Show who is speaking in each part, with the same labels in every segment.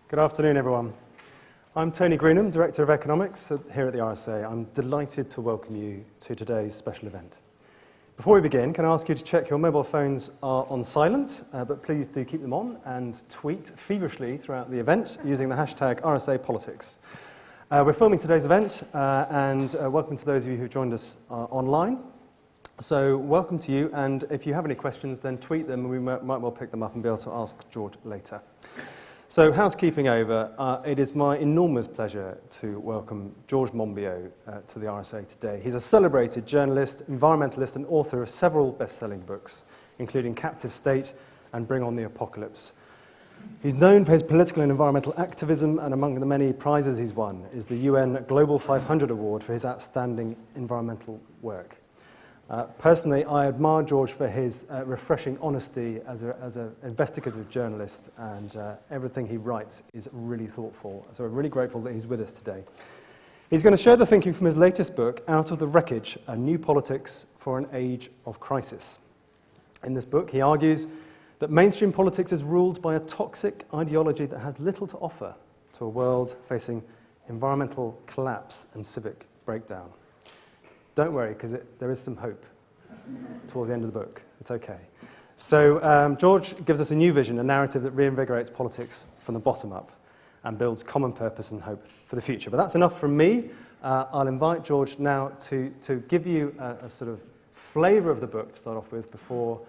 Speaker 1: Good afternoon, everyone. I'm Tony Greenham, Director of Economics here at the RSA. I'm delighted to welcome you to today's special event. Before we begin, can I ask you to check your mobile phones are on silent, but please do keep them on and tweet feverishly throughout the event using the hashtag RSAPolitics. We're filming today's event, and welcome to those of you who joined us online. So welcome to you, and if you have any questions, then tweet them, and we might well pick them up and be able to ask George later. So housekeeping over, it is my enormous pleasure to welcome George Monbiot to the RSA today. He's a celebrated journalist, environmentalist, and author of several best-selling books, including Captive State and Bring on the Apocalypse. He's known for his political and environmental activism, and among the many prizes he's won is the UN Global 500 Award for his outstanding environmental work. Personally, I admire George for his refreshing honesty as an investigative journalist, and everything he writes is really thoughtful. So we're really grateful that he's with us today. He's going to share the thinking from his latest book, Out of the Wreckage, A New Politics for an Age of Crisis. In this book, he argues that mainstream politics is ruled by a toxic ideology that has little to offer to a world facing environmental collapse and civic breakdown. Don't worry, because there is some hope towards the end of the book. It's okay. So George gives us a new vision, a narrative that reinvigorates politics from the bottom up and builds common purpose and hope for the future. But that's enough from me. I'll invite George now to give you a sort of flavour of the book to start off with before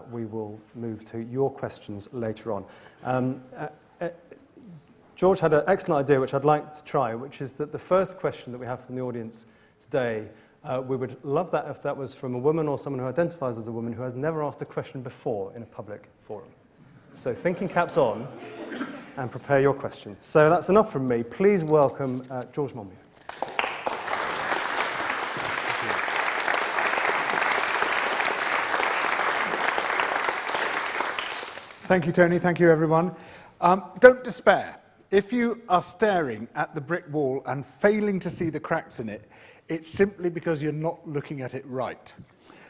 Speaker 1: we will move to your questions later on. George had an excellent idea, which I'd like to try, which is that the first question that we have from the audience today, we would love that if that was from a woman or someone who identifies as a woman who has never asked a question before in a public forum. So thinking caps on and prepare your question. So that's enough from me. Please welcome George Monbiot.
Speaker 2: Thank you, Tony. Thank you, everyone. Don't despair. If you are staring at the brick wall and failing to see the cracks in it, it's simply because you're not looking at it right.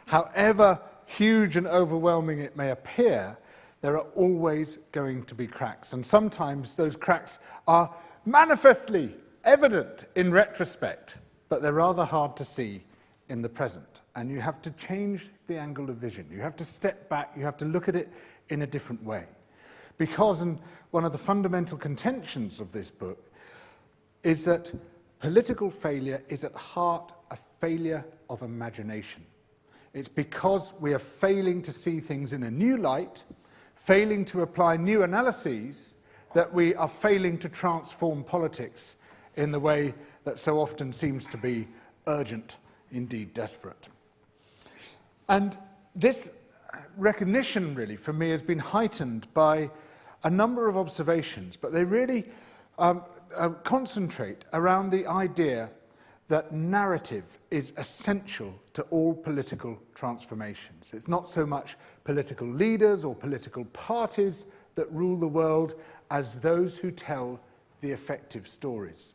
Speaker 2: However huge and overwhelming it may appear, there are always going to be cracks. And sometimes those cracks are manifestly evident in retrospect, but they're rather hard to see in the present. And you have to change the angle of vision. You have to step back. You have to look at it in a different way. Because one of the fundamental contentions of this book is that political failure is at heart a failure of imagination. It's because we are failing to see things in a new light, failing to apply new analyses, that we are failing to transform politics in the way that so often seems to be urgent, indeed desperate. And this recognition, really, for me, has been heightened by a number of observations, but they really concentrate around the idea that narrative is essential to all political transformations. It's not so much political leaders or political parties that rule the world as those who tell the effective stories.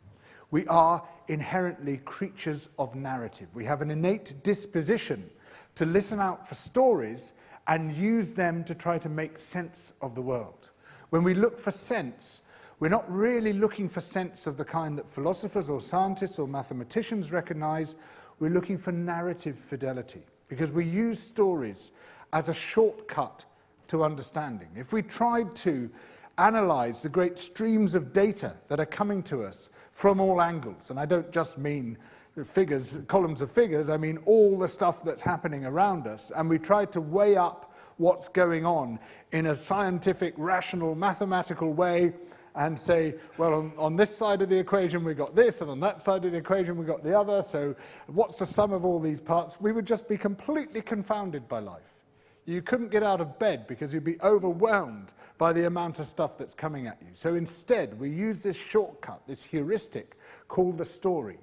Speaker 2: We are inherently creatures of narrative. We have an innate disposition to listen out for stories and use them to try to make sense of the world. When we look for sense, we're not really looking for sense of the kind that philosophers or scientists or mathematicians recognize. We're looking for narrative fidelity, because we use stories as a shortcut to understanding. If we tried to analyze the great streams of data that are coming to us from all angles, and I don't just mean figures, columns of figures, I mean all the stuff that's happening around us, and we tried to weigh up what's going on in a scientific, rational, mathematical way, and say, well, on this side of the equation we got this, and on that side of the equation we got the other, so what's the sum of all these parts? We would just be completely confounded by life. You couldn't get out of bed because you'd be overwhelmed by the amount of stuff that's coming at you. So instead, we use this shortcut, this heuristic called the story,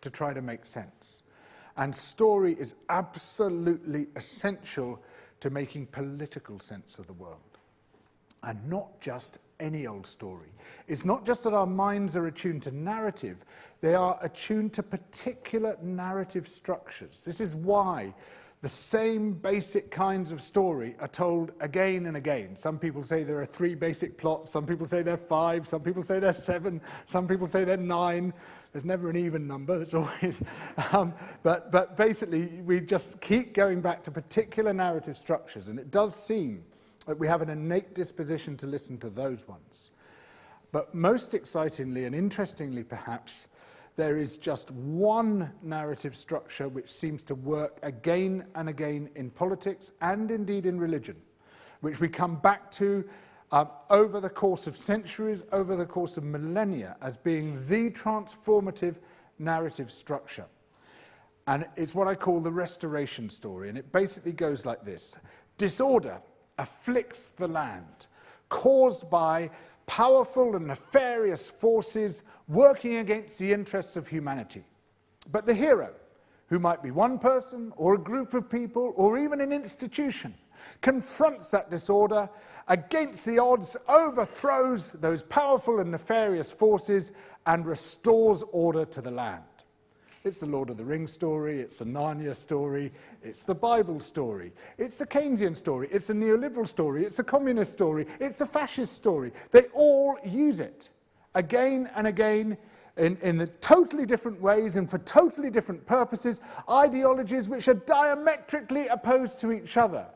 Speaker 2: to try to make sense. And story is absolutely essential to making political sense of the world. And not just any old story. It's not just that our minds are attuned to narrative, they are attuned to particular narrative structures. This is why the same basic kinds of story are told again and again. Some people say there are 3 basic plots, some people say there are 5, some people say there are 7, some people say there are 9. There's never an even number, it's always... but basically, we just keep going back to particular narrative structures, and it does seem that we have an innate disposition to listen to those ones. But most excitingly and interestingly, perhaps, there is just one narrative structure which seems to work again and again in politics and indeed in religion, which we come back to over the course of centuries, over the course of millennia, as being the transformative narrative structure. And it's what I call the restoration story, and it basically goes like this. Disorder afflicts the land, caused by powerful and nefarious forces working against the interests of humanity. But the hero, who might be one person or a group of people or even an institution, confronts that disorder against the odds, overthrows those powerful and nefarious forces, and restores order to the land. It's the Lord of the Rings story, it's the Narnia story, it's the Bible story, it's the Keynesian story, it's the neoliberal story, it's the communist story, it's the fascist story. They all use it again and again in the totally different ways and for totally different purposes. Ideologies which are diametrically opposed to each other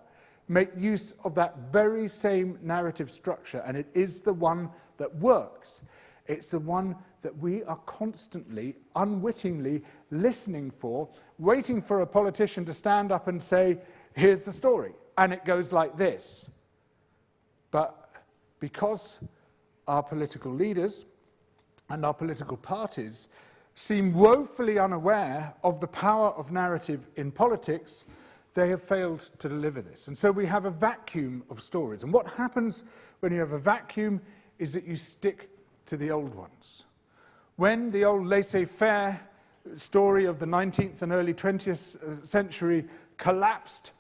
Speaker 2: make use of that very same narrative structure, and it is the one that works. It's the one that we are constantly, unwittingly listening for, waiting for a politician to stand up and say, here's the story, and it goes like this. But because our political leaders and our political parties seem woefully unaware of the power of narrative in politics, they have failed to deliver this. And so we have a vacuum of stories. And what happens when you have a vacuum is that you stick to the old ones. When the old laissez-faire story of the 19th and early 20th century collapsed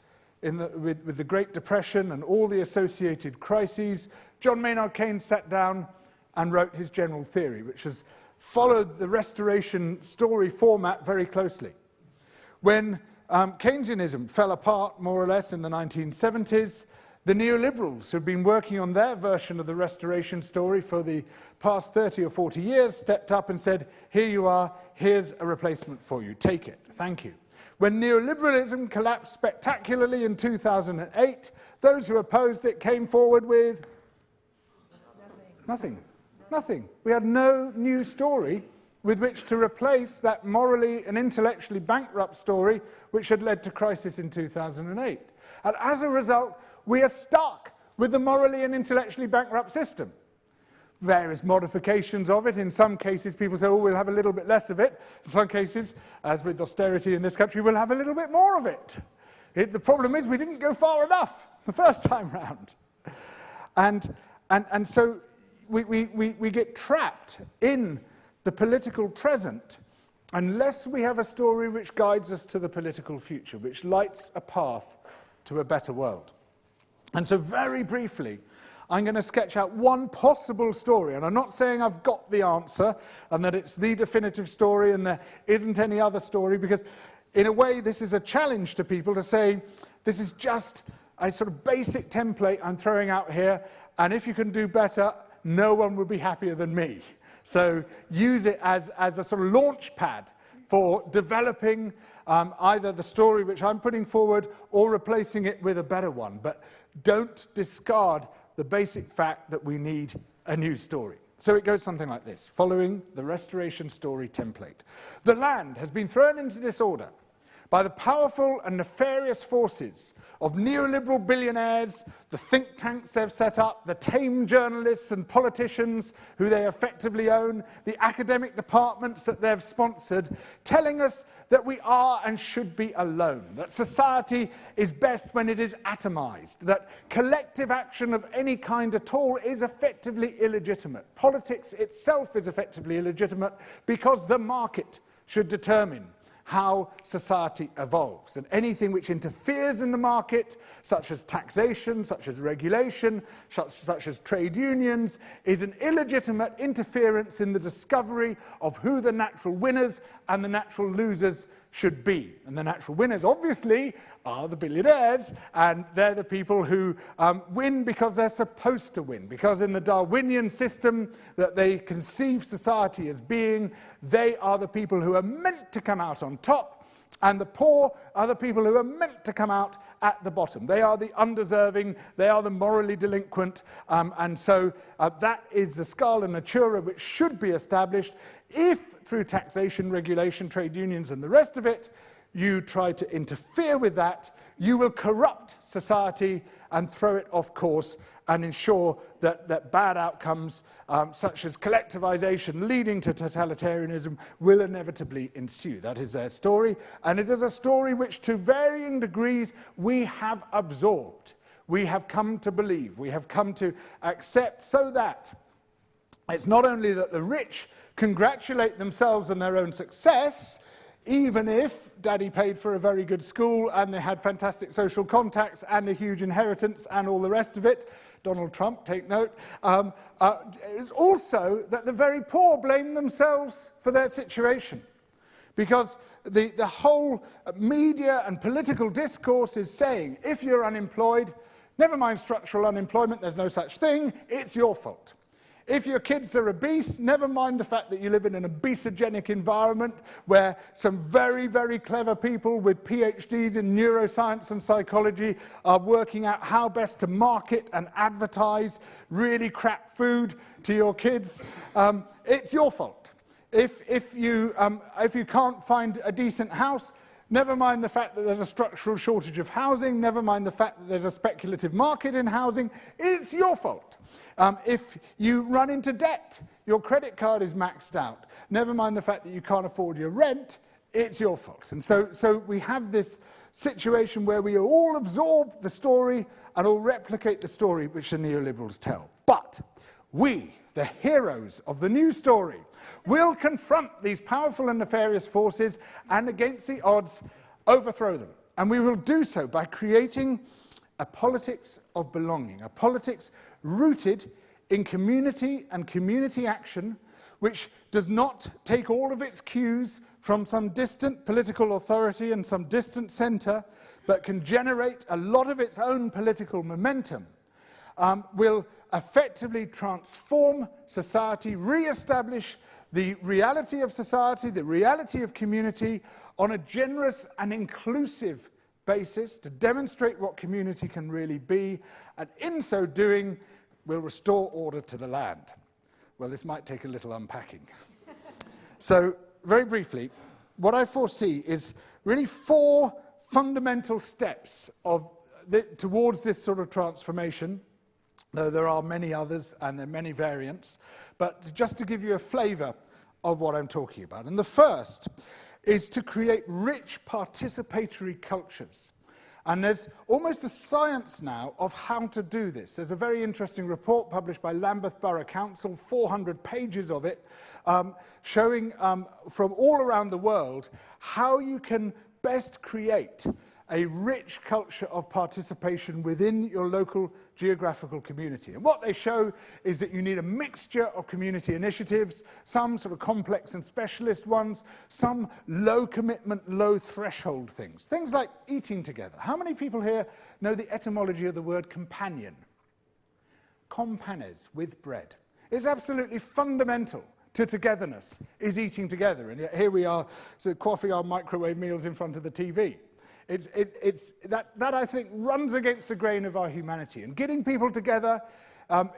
Speaker 2: with the Great Depression and all the associated crises, John Maynard Keynes sat down and wrote his general theory, which has followed the Restoration story format very closely. When Keynesianism fell apart more or less in the 1970s, the neoliberals, who've been working on their version of the Restoration story for the past 30 or 40 years, stepped up and said, here you are, here's a replacement for you, take it, thank you. When neoliberalism collapsed spectacularly in 2008, those who opposed it came forward with nothing. We had no new story with which to replace that morally and intellectually bankrupt story which had led to crisis in 2008. And as a result, we are stuck with the morally and intellectually bankrupt system. Various modifications of it. In some cases, people say, oh, we'll have a little bit less of it. In some cases, as with austerity in this country, we'll have a little bit more of it. The problem is we didn't go far enough the first time round. And so we get trapped in the political present unless we have a story which guides us to the political future, which lights a path to a better world. And so very briefly, I'm going to sketch out one possible story, and I'm not saying I've got the answer and that it's the definitive story and there isn't any other story, because in a way this is a challenge to people to say, this is just a sort of basic template I'm throwing out here, and if you can do better, no one will be happier than me. So use it as a sort of launch pad for developing either the story which I'm putting forward or replacing it with a better one. But don't discard the basic fact that we need a new story. So it goes something like this, following the Restoration story template. The land has been thrown into disorder by the powerful and nefarious forces of neoliberal billionaires, the think tanks they've set up, the tame journalists and politicians who they effectively own, the academic departments that they've sponsored, telling us that we are and should be alone, that society is best when it is atomized, that collective action of any kind at all is effectively illegitimate. Politics itself is effectively illegitimate because the market should determine how society evolves. And anything which interferes in the market, such as taxation, such as regulation, such as trade unions, is an illegitimate interference in the discovery of who the natural winners and the natural losers should be. And the natural winners, obviously, are the billionaires, and they're the people who win because they're supposed to win, because in the Darwinian system that they conceive society as being, they are the people who are meant to come out on top, and the poor are the people who are meant to come out at the bottom. They are the undeserving, they are the morally delinquent, and so that is the scala natura which should be established. If, through taxation, regulation, trade unions, and the rest of it, you try to interfere with that, you will corrupt society and throw it off course and ensure that bad outcomes, such as collectivization leading to totalitarianism, will inevitably ensue. That is their story, and it is a story which, to varying degrees, we have absorbed. We have come to believe, we have come to accept, so that it's not only that the rich congratulate themselves on their own success, even if daddy paid for a very good school and they had fantastic social contacts and a huge inheritance and all the rest of it. Donald Trump, take note. It's also that the very poor blame themselves for their situation, because the whole media and political discourse is saying, if you're unemployed, never mind structural unemployment, there's no such thing, it's your fault. If your kids are obese, never mind the fact that you live in an obesogenic environment where some very, very clever people with PhDs in neuroscience and psychology are working out how best to market and advertise really crap food to your kids. It's your fault. If you can't find a decent house, never mind the fact that there's a structural shortage of housing, never mind the fact that there's a speculative market in housing, it's your fault. If you run into debt, your credit card is maxed out, never mind the fact that you can't afford your rent, it's your fault. And so we have this situation where we all absorb the story and all replicate the story which the neoliberals tell. But we, the heroes of the new story, will confront these powerful and nefarious forces and, against the odds, overthrow them. And we will do so by creating a politics of belonging, a politics rooted in community and community action, which does not take all of its cues from some distant political authority and some distant centre, but can generate a lot of its own political momentum, will effectively transform society, re-establish the reality of society, the reality of community, on a generous and inclusive basis to demonstrate what community can really be, and in so doing, will restore order to the land. Well, this might take a little unpacking. So, very briefly, what I foresee is really 4 fundamental steps towards this sort of transformation, though there are many others and there are many variants, but just to give you a flavour of what I'm talking about. And the first is to create rich participatory cultures. And there's almost a science now of how to do this. There's a very interesting report published by Lambeth Borough Council, 400 pages of it, showing from all around the world how you can best create a rich culture of participation within your local geographical community. And what they show is that you need a mixture of community initiatives, some sort of complex and specialist ones, some low commitment, low threshold things. Things like eating together. How many people here know the etymology of the word companion? Companes, with bread. It's absolutely fundamental to togetherness, is eating together. And yet here we are, so quaffing our microwave meals in front of the TV. That I think runs against the grain of our humanity. And getting people together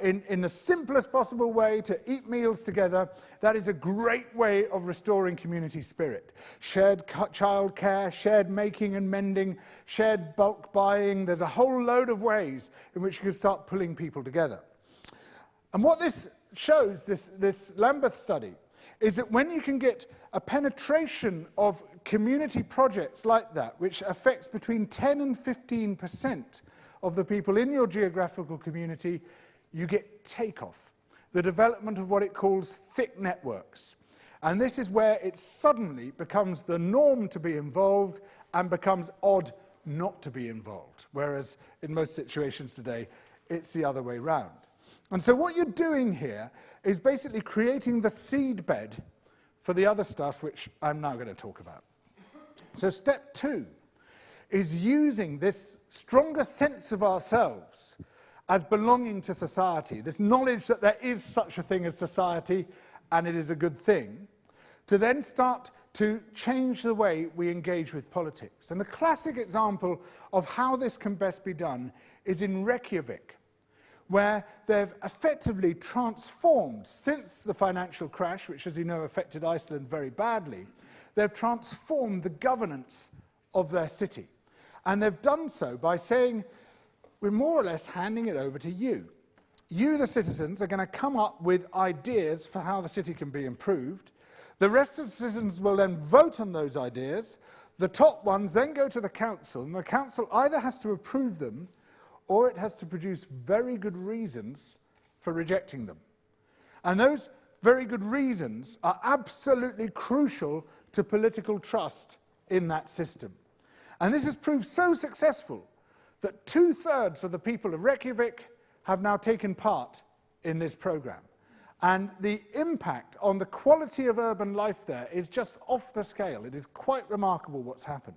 Speaker 2: in the simplest possible way to eat meals together, that is a great way of restoring community spirit. Shared childcare, shared making and mending, shared bulk buying. There's a whole load of ways in which you can start pulling people together. And what this shows, this Lambeth study, is that when you can get a penetration of community projects like that, which affects between 10 and 15% of the people in your geographical community, you get takeoff, the development of what it calls thick networks. And this is where it suddenly becomes the norm to be involved and becomes odd not to be involved, whereas in most situations today, it's the other way round. And so what you're doing here is basically creating the seed bed for the other stuff which I'm now going to talk about. So step 2 is using this stronger sense of ourselves as belonging to society, this knowledge that there is such a thing as society and it is a good thing, to then start to change the way we engage with politics. And the classic example of how this can best be done is in Reykjavik, where they've effectively transformed, since the financial crash, which, as you know, affected Iceland very badly, they've transformed the governance of their city. And they've done so by saying, we're more or less handing it over to you. You, the citizens, are going to come up with ideas for how the city can be improved. The rest of the citizens will then vote on those ideas. The top ones then go to the council, and the council either has to approve them or it has to produce very good reasons for rejecting them. And those very good reasons are absolutely crucial to political trust in that system. And this has proved so successful that 2/3 of the people of Reykjavik have now taken part in this program. And the impact on the quality of urban life there is just off the scale. It is quite remarkable what's happened.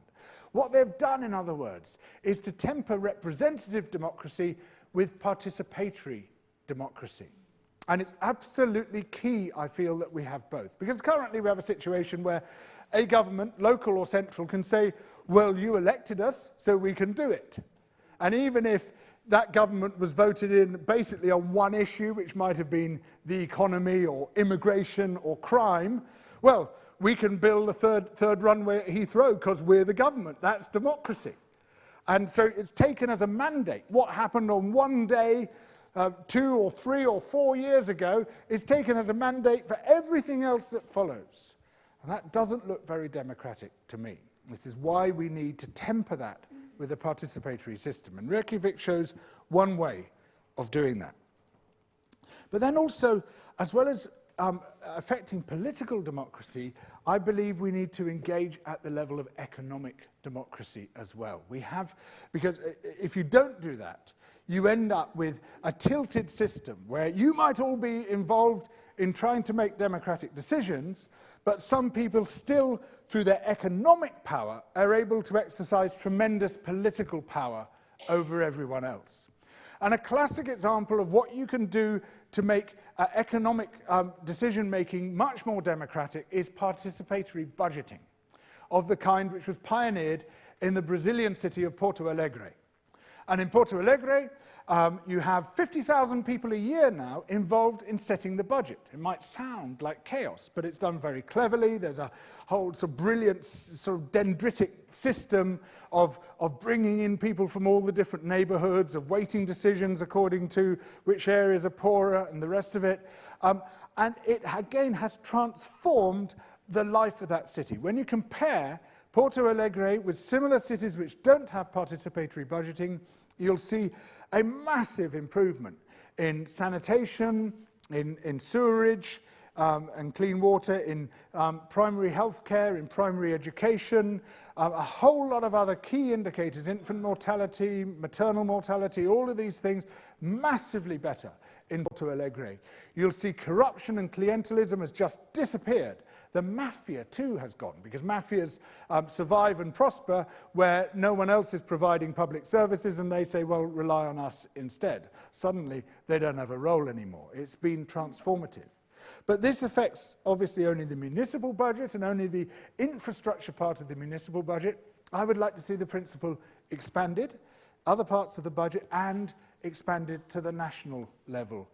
Speaker 2: What they've done, in other words, is to temper representative democracy with participatory democracy. And it's absolutely key, I feel, that we have both. Because currently we have a situation where a government, local or central, can say, well, you elected us, so we can do it. And even if that government was voted in basically on one issue, which might have been the economy or immigration or crime, well, we can build a third runway at Heathrow because we're the government. That's democracy. And so it's taken as a mandate. What happened on one day 2 or 3 or 4 years ago is taken as a mandate for everything else that follows. And that doesn't look very democratic to me. This is why we need to temper that with a participatory system. And Reykjavik shows one way of doing that. But then also, as well as affecting political democracy, I believe we need to engage at the level of economic democracy as well. Because if you don't do that, you end up with a tilted system where you might all be involved in trying to make democratic decisions, but some people still, through their economic power, are able to exercise tremendous political power over everyone else. And a classic example of what you can do to make economic decision-making much more democratic is participatory budgeting, of the kind which was pioneered in the Brazilian city of Porto Alegre. And in Porto Alegre, you have 50,000 people a year now involved in setting the budget. It might sound like chaos, but it's done very cleverly. There's a whole sort of brilliant sort of dendritic system of bringing in people from all the different neighborhoods, of weighting decisions according to which areas are poorer and the rest of it. And it, again, has transformed the life of that city. When you compare Porto Alegre with similar cities which don't have participatory budgeting, you'll see a massive improvement in sanitation, in sewerage and clean water, in primary health care, in primary education, a whole lot of other key indicators, infant mortality, maternal mortality, all of these things, massively better in Porto Alegre. You'll see corruption and clientelism has just disappeared. The mafia too has gone, because mafias survive and prosper where no one else is providing public services, and they say, well, rely on us instead. Suddenly, they don't have a role anymore. It's been transformative. But this affects, obviously, only the municipal budget and only the infrastructure part of the municipal budget. I would like to see the principle expanded, other parts of the budget, and expanded to the national level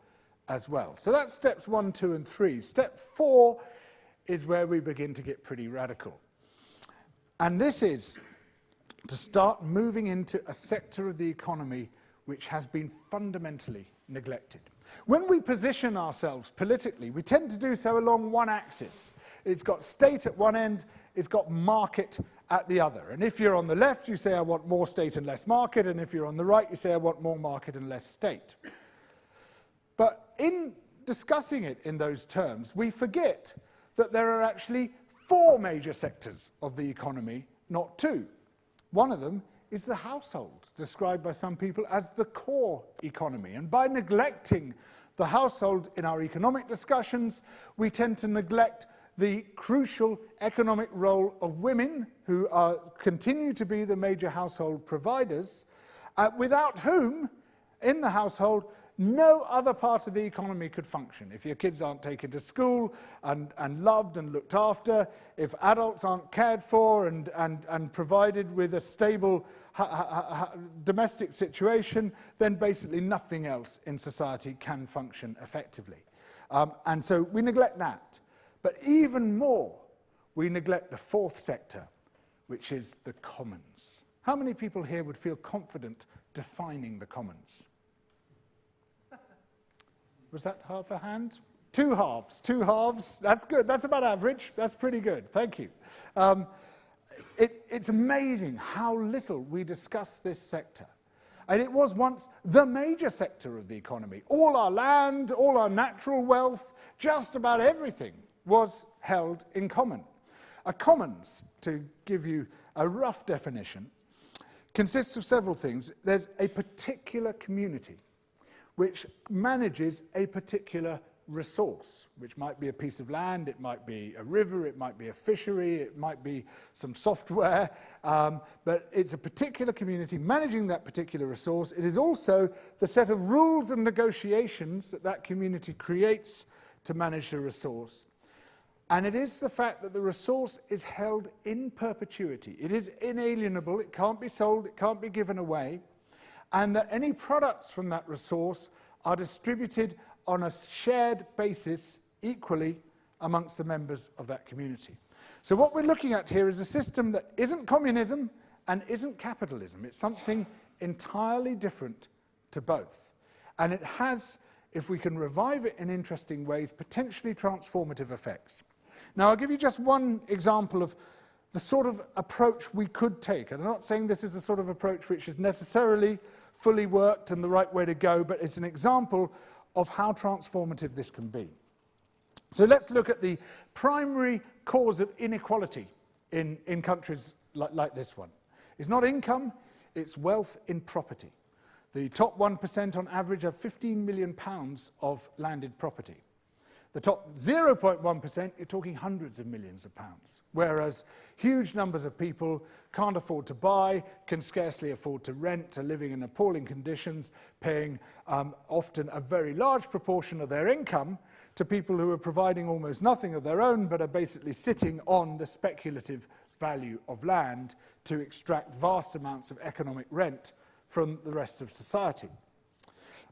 Speaker 2: as well. So that's steps 1, 2, and 3. Step 4 is where we begin to get pretty radical. And this is to start moving into a sector of the economy which has been fundamentally neglected. When we position ourselves politically, we tend to do so along one axis. It's got state at one end, it's got market at the other. And if you're on the left, you say, I want more state and less market, and if you're on the right, you say, I want more market and less state. But in discussing it in those terms, we forget that there are actually 4 major sectors of the economy, not 2. One of them is the household, described by some people as the core economy. And by neglecting the household in our economic discussions, we tend to neglect the crucial economic role of women, who continue to be the major household providers, without whom, in the household, no other part of the economy could function. If your kids aren't taken to school and loved and looked after, if adults aren't cared for and provided with a stable domestic situation, then basically nothing else in society can function effectively. And so we neglect that. But even more, we neglect the 4th sector, which is the commons. How many people here would feel confident defining the commons? Was that half a hand? 2 halves, 2 halves. That's good. That's about average. That's pretty good. Thank you. It's amazing how little we discuss this sector. And it was once the major sector of the economy. All our land, all our natural wealth, just about everything was held in common. A commons, to give you a rough definition, consists of several things. There's a particular community which manages a particular resource, which might be a piece of land, it might be a river, it might be a fishery, it might be some software, but it's a particular community managing that particular resource. It is also the set of rules and negotiations that that community creates to manage the resource. And it is the fact that the resource is held in perpetuity. It is inalienable, it can't be sold, it can't be given away, and that any products from that resource are distributed on a shared basis equally amongst the members of that community. So what we're looking at here is a system that isn't communism and isn't capitalism. It's something entirely different to both. And it has, if we can revive it in interesting ways, potentially transformative effects. Now, I'll give you just one example of the sort of approach we could take. And I'm not saying this is the sort of approach which is necessarily fully worked and the right way to go, but it's an example of how transformative this can be. So let's look at the primary cause of inequality in countries like this one. It's not income, it's wealth in property. The top 1% on average have £15 million of landed property. The top 0.1%, you're talking hundreds of millions of pounds, whereas huge numbers of people can't afford to buy, can scarcely afford to rent, are living in appalling conditions, paying often a very large proportion of their income to people who are providing almost nothing of their own, but are basically sitting on the speculative value of land to extract vast amounts of economic rent from the rest of society.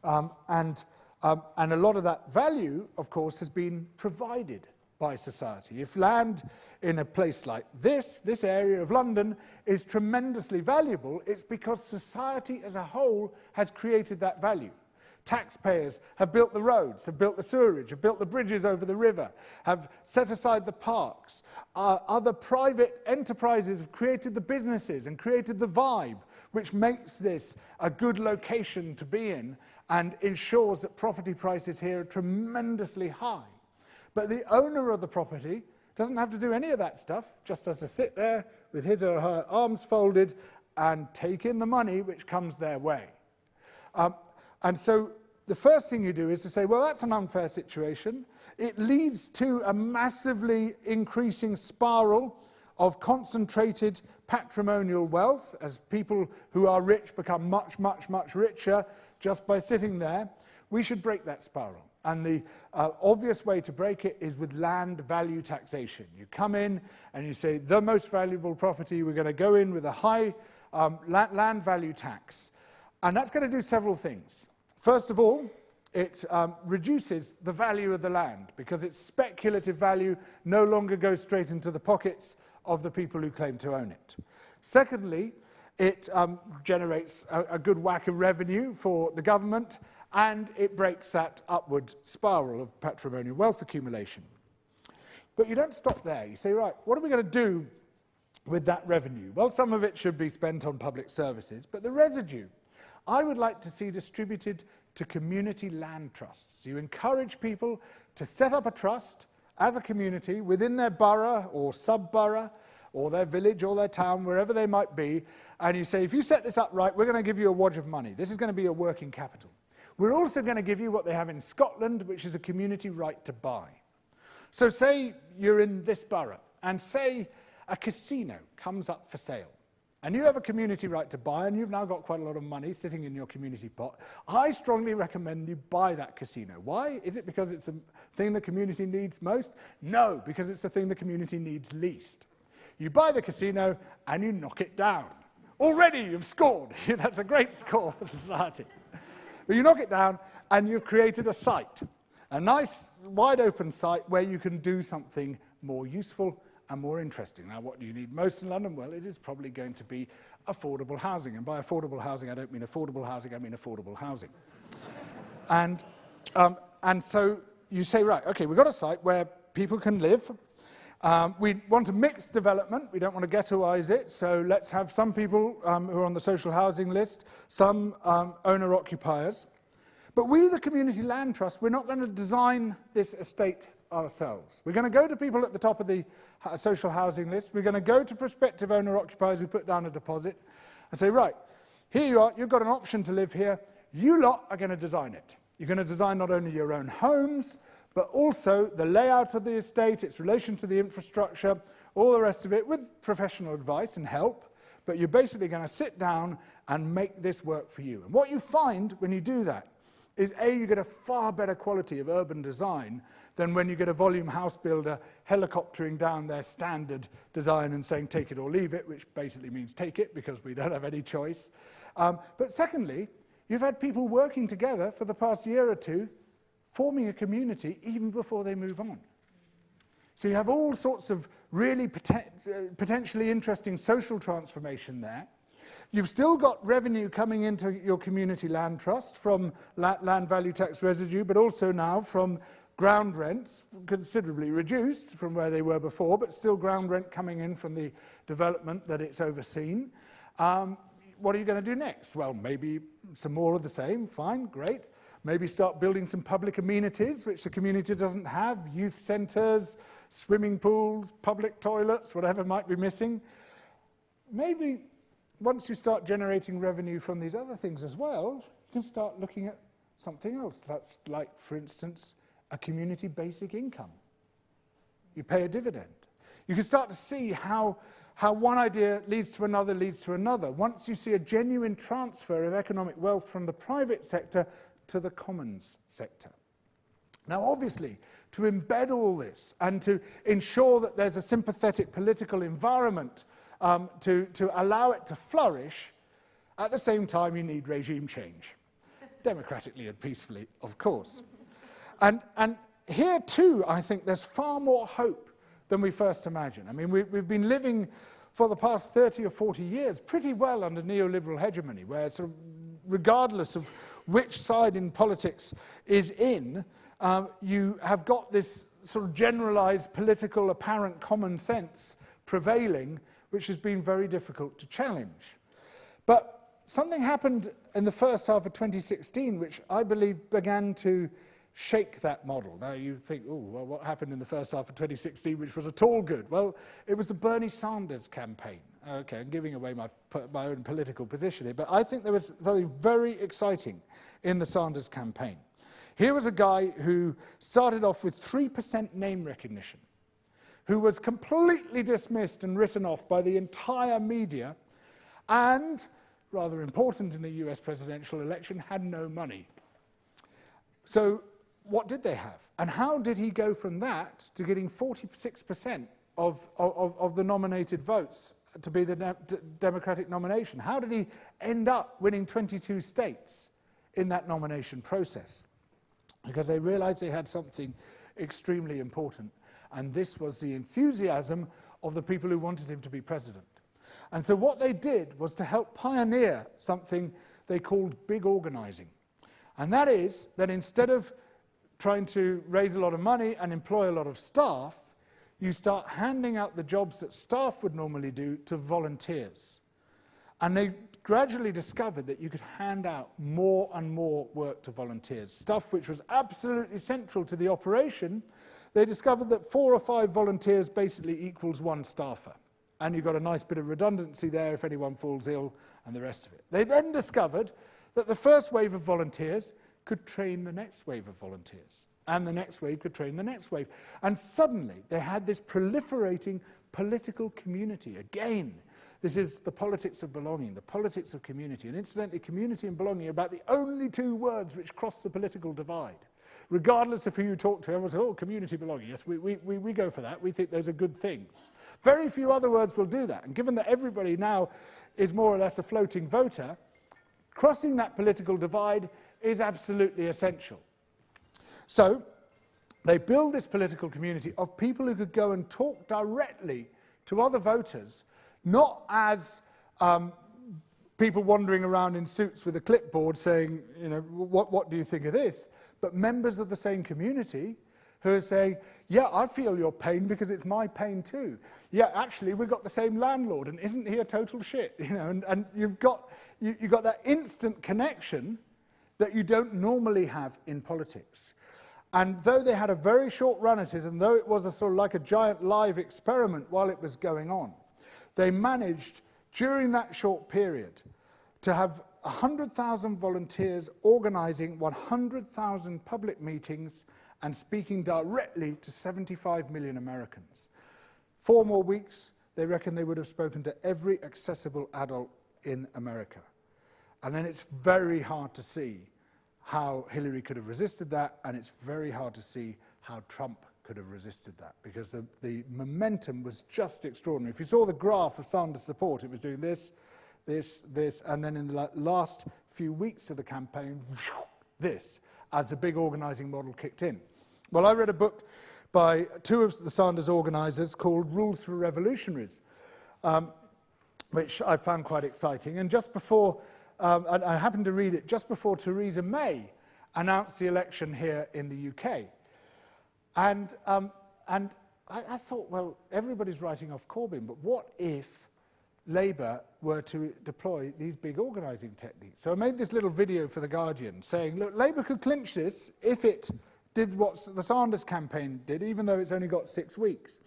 Speaker 2: And a lot of that value, of course, has been provided by society. If land in a place like this area of London, is tremendously valuable, it's because society as a whole has created that value. Taxpayers have built the roads, have built the sewerage, have built the bridges over the river, have set aside the parks. Other private enterprises have created the businesses and created the vibe, which makes this a good location to be in and ensures that property prices here are tremendously high. But the owner of the property doesn't have to do any of that stuff, just has to sit there with his or her arms folded and take in the money which comes their way. And so the first thing you do is to say, well, that's an unfair situation. It leads to a massively increasing spiral of concentrated patrimonial wealth as people who are rich become much, much, much richer just by sitting there. We should break that spiral. And the obvious way to break it is with land value taxation. You come in and you say, the most valuable property, we're going to go in with a high land value tax. And that's going to do several things. First of all, it reduces the value of the land because its speculative value no longer goes straight into the pockets of the people who claim to own it. Secondly, it generates a good whack of revenue for the government, and it breaks that upward spiral of patrimonial wealth accumulation. But you don't stop there. You say, right, what are we going to do with that revenue? Well, some of it should be spent on public services, but the residue I would like to see distributed to community land trusts. You encourage people to set up a trust, as a community within their borough or sub-borough or their village or their town, wherever they might be, and you say, if you set this up right, we're going to give you a wodge of money. This is going to be your working capital. We're also going to give you what they have in Scotland, which is a community right to buy. So say you're in this borough, and say a casino comes up for sale, and you have a community right to buy, and you've now got quite a lot of money sitting in your community pot. I strongly recommend you buy that casino. Why? Is it because it's a thing the community needs most? No, because it's the thing the community needs least. You buy the casino, and you knock it down. Already you've scored. That's a great score for society. But you knock it down, and you've created a site, a nice, wide-open site where you can do something more useful and more interesting. Now, what do you need most in London? Well, it is probably going to be affordable housing. And by affordable housing, I don't mean affordable housing, I mean affordable housing. And so you say, right, okay, we've got a site where people can live. We want a mixed development. We don't want to ghettoise it. So let's have some people who are on the social housing list, some owner-occupiers. But we, the Community Land Trust, we're not going to design this estate ourselves. We're going to go to people at the top of the social housing list. We're going to go to prospective owner-occupiers who put down a deposit and say, right, here you are, you've got an option to live here. You lot are going to design it. You're going to design not only your own homes, but also the layout of the estate, its relation to the infrastructure, all the rest of it, with professional advice and help. But you're basically going to sit down and make this work for you. And what you find when you do that is, A, you get a far better quality of urban design than when you get a volume house builder helicoptering down their standard design and saying, take it or leave it, which basically means take it because we don't have any choice. But secondly, you've had people working together for the past year or two, forming a community even before they move on. So you have all sorts of really potentially interesting social transformation there. You've still got revenue coming into your community land trust from land value tax residue, but also now from ground rents, considerably reduced from where they were before, but still ground rent coming in from the development that it's overseen. What are you going to do next? Well, maybe some more of the same. Fine, great. Maybe start building some public amenities, which the community doesn't have, youth centres, swimming pools, public toilets, whatever might be missing. Maybe once you start generating revenue from these other things as well, you can start looking at something else. That's like, for instance, a community basic income. You pay a dividend. You can start to see how one idea leads to another, leads to another. Once you see a genuine transfer of economic wealth from the private sector to the commons sector. Now, obviously, to embed all this and to ensure that there's a sympathetic political environment to allow it to flourish, at the same time you need regime change. Democratically and peacefully, of course. And here too, I think there's far more hope than we first imagined. I mean, we've been living for the past 30 or 40 years pretty well under neoliberal hegemony, where sort of regardless of which side in politics is in, you have got this sort of generalized political apparent common sense prevailing, which has been very difficult to challenge. But something happened in the first half of 2016, which I believe began to shake that model. Now you think, oh, well, what happened in the first half of 2016, which was at all good? Well, it was the Bernie Sanders campaign. Okay, I'm giving away my own political position here, but I think there was something very exciting in the Sanders campaign. Here was a guy who started off with 3% name recognition, who was completely dismissed and written off by the entire media, and, rather important in a US presidential election, had no money. So what did they have? And how did he go from that to getting 46% of the nominated votes to be the Democratic nomination? How did he end up winning 22 states in that nomination process? Because they realized they had something extremely important, and this was the enthusiasm of the people who wanted him to be president. And so what they did was to help pioneer something they called big organizing. And that is that instead of trying to raise a lot of money and employ a lot of staff, you start handing out the jobs that staff would normally do to volunteers. And they gradually discovered that you could hand out more and more work to volunteers, stuff which was absolutely central to the operation, they discovered that 4 or 5 volunteers basically equals 1 staffer. And you've got a nice bit of redundancy there if anyone falls ill and the rest of it. They then discovered that the first wave of volunteers could train the next wave of volunteers. And the next wave could train the next wave. And suddenly they had this proliferating political community. Again, this is the politics of belonging, the politics of community. And incidentally, community and belonging are about the only 2 words which cross the political divide. Regardless of who you talk to, everyone says, oh, community belonging. Yes, we go for that. We think those are good things. Very few other words will do that. And given that everybody now is more or less a floating voter, crossing that political divide is absolutely essential. So they build this political community of people who could go and talk directly to other voters, not as people wandering around in suits with a clipboard saying, you know, what do you think of this? But members of the same community who are saying, yeah, I feel your pain because it's my pain too. Yeah, actually, we've got the same landlord, and isn't he a total shit? You know, and you've got that instant connection that you don't normally have in politics. And though they had a very short run at it, and though it was a sort of like a giant live experiment while it was going on, they managed, during that short period, to have 100,000 volunteers organising 100,000 public meetings and speaking directly to 75 million Americans. 4 more weeks, they reckon they would have spoken to every accessible adult in America. And then it's very hard to see how Hillary could have resisted that, and it's very hard to see how Trump could have resisted that, because the momentum was just extraordinary. If you saw the graph of Sanders' support, it was doing this, and then in the last few weeks of the campaign, this, as the big organising model kicked in. Well, I read a book by 2 of the Sanders organisers called Rules for Revolutionaries, which I found quite exciting. And just before, I happened to read it just before Theresa May announced the election here in the UK. And I thought, well, everybody's writing off Corbyn, but what if Labour were to deploy these big organising techniques? So I made this little video for The Guardian saying, look, Labour could clinch this if it did what the Sanders campaign did, even though it's only got 6 weeks.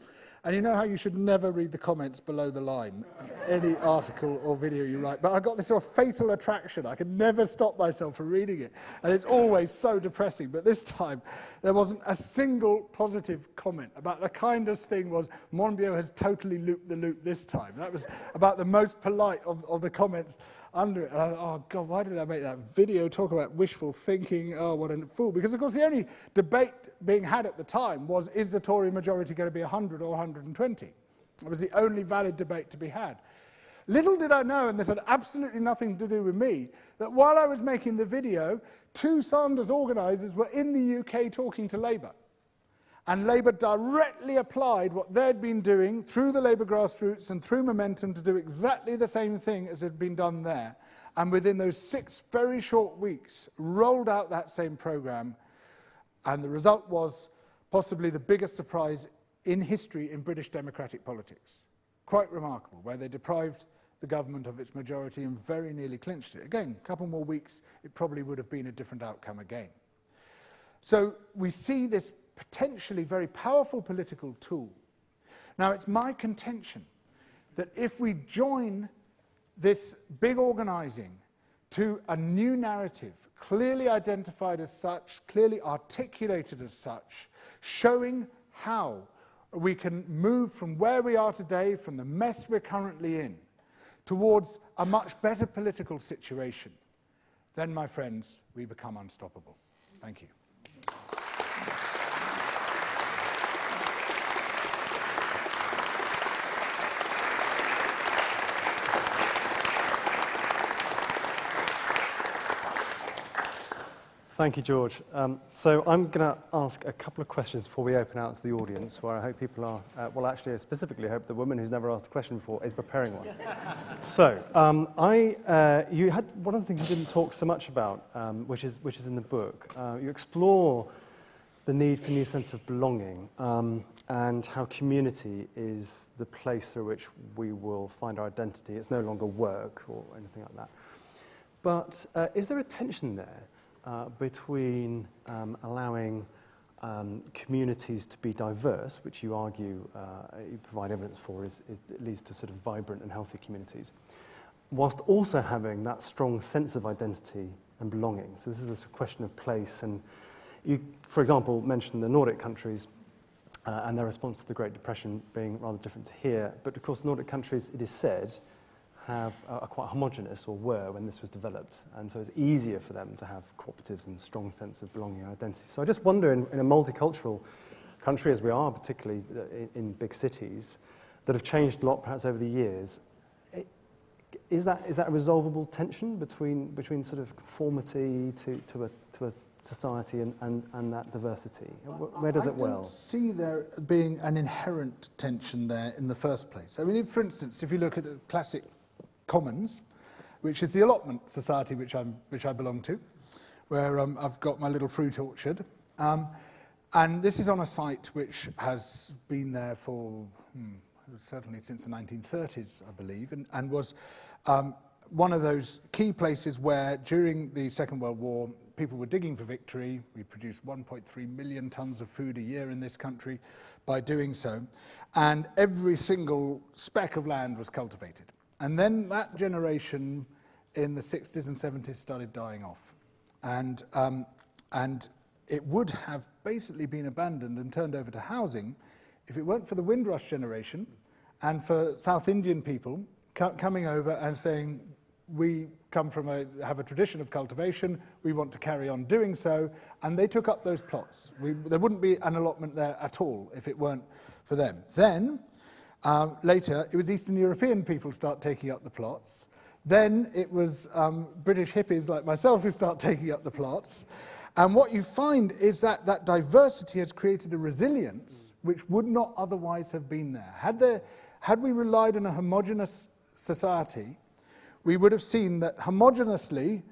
Speaker 2: And you know how you should never read the comments below the line, any article or video you write. But I got this sort of fatal attraction. I could never stop myself from reading it. And it's always so depressing. But this time, there wasn't a single positive comment. About the kindest thing was, Monbiot has totally looped the loop this time. That was about the most polite of the comments under it. And I thought, oh, God, why did I make that video? Talk about wishful thinking. Oh, what a fool. Because, of course, the only debate being had at the time was, is the Tory majority going to be 100 or 120? It was the only valid debate to be had. Little did I know, and this had absolutely nothing to do with me, that while I was making the video, 2 Sanders organisers were in the UK talking to Labour. And Labour directly applied what they'd been doing through the Labour grassroots and through Momentum to do exactly the same thing as had been done there. And within those 6 very short weeks, rolled out that same programme. And the result was possibly the biggest surprise in history in British democratic politics. Quite remarkable, where they deprived the government of its majority and very nearly clinched it. Again, a couple more weeks, it probably would have been a different outcome again. So we see this potentially very powerful political tool. Now, it's my contention that if we join this big organising to a new narrative, clearly identified as such, clearly articulated as such, showing how we can move from where we are today, from the mess we're currently in, towards a much better political situation, then, my friends, we become unstoppable. Thank you.
Speaker 1: Thank you, George. So I'm going to ask a couple of questions before we open out to the audience, where I hope people are, well, actually, I specifically hope the woman who's never asked a question before is preparing one. So you had one of the things you didn't talk so much about, which is in the book. You explore the need for a new sense of belonging and how community is the place through which we will find our identity. It's no longer work or anything like that. But is there a tension there between allowing communities to be diverse, which you argue, you provide evidence for, it leads to sort of vibrant and healthy communities, whilst also having that strong sense of identity and belonging. So this is a question of place. And you, for example, mentioned the Nordic countries and their response to the Great Depression being rather different to here. But of course, Nordic countries, it is said, are quite homogenous, or were when this was developed. And so it's easier for them to have cooperatives and a strong sense of belonging and identity. So I just wonder, in a multicultural country as we are, particularly in big cities, that have changed a lot perhaps over the years, is that a resolvable tension between sort of conformity to a society and that diversity? Where does it well?
Speaker 2: I don't see there being an inherent tension there in the first place. I mean, for instance, if you look at the classic Commons, which is the allotment society which I belong to, where I've got my little fruit orchard, and this is on a site which has been there for certainly since the 1930s, I believe, and was one of those key places where during the Second World War people were digging for victory. We produced 1.3 million tons of food a year in this country by doing so, and every single speck of land was cultivated. And then that generation in the 60s and 70s started dying off. And it would have basically been abandoned and turned over to housing if it weren't for the Windrush generation and for South Indian people coming over and saying, we have a tradition of cultivation, we want to carry on doing so, and they took up those plots. There wouldn't be an allotment there at all if it weren't for them. Then, later, it was Eastern European people start taking up the plots. Then it was British hippies like myself who start taking up the plots. And what you find is that that diversity has created a resilience which would not otherwise have been there. Had we relied on a homogeneous society, we would have seen that homogeneously,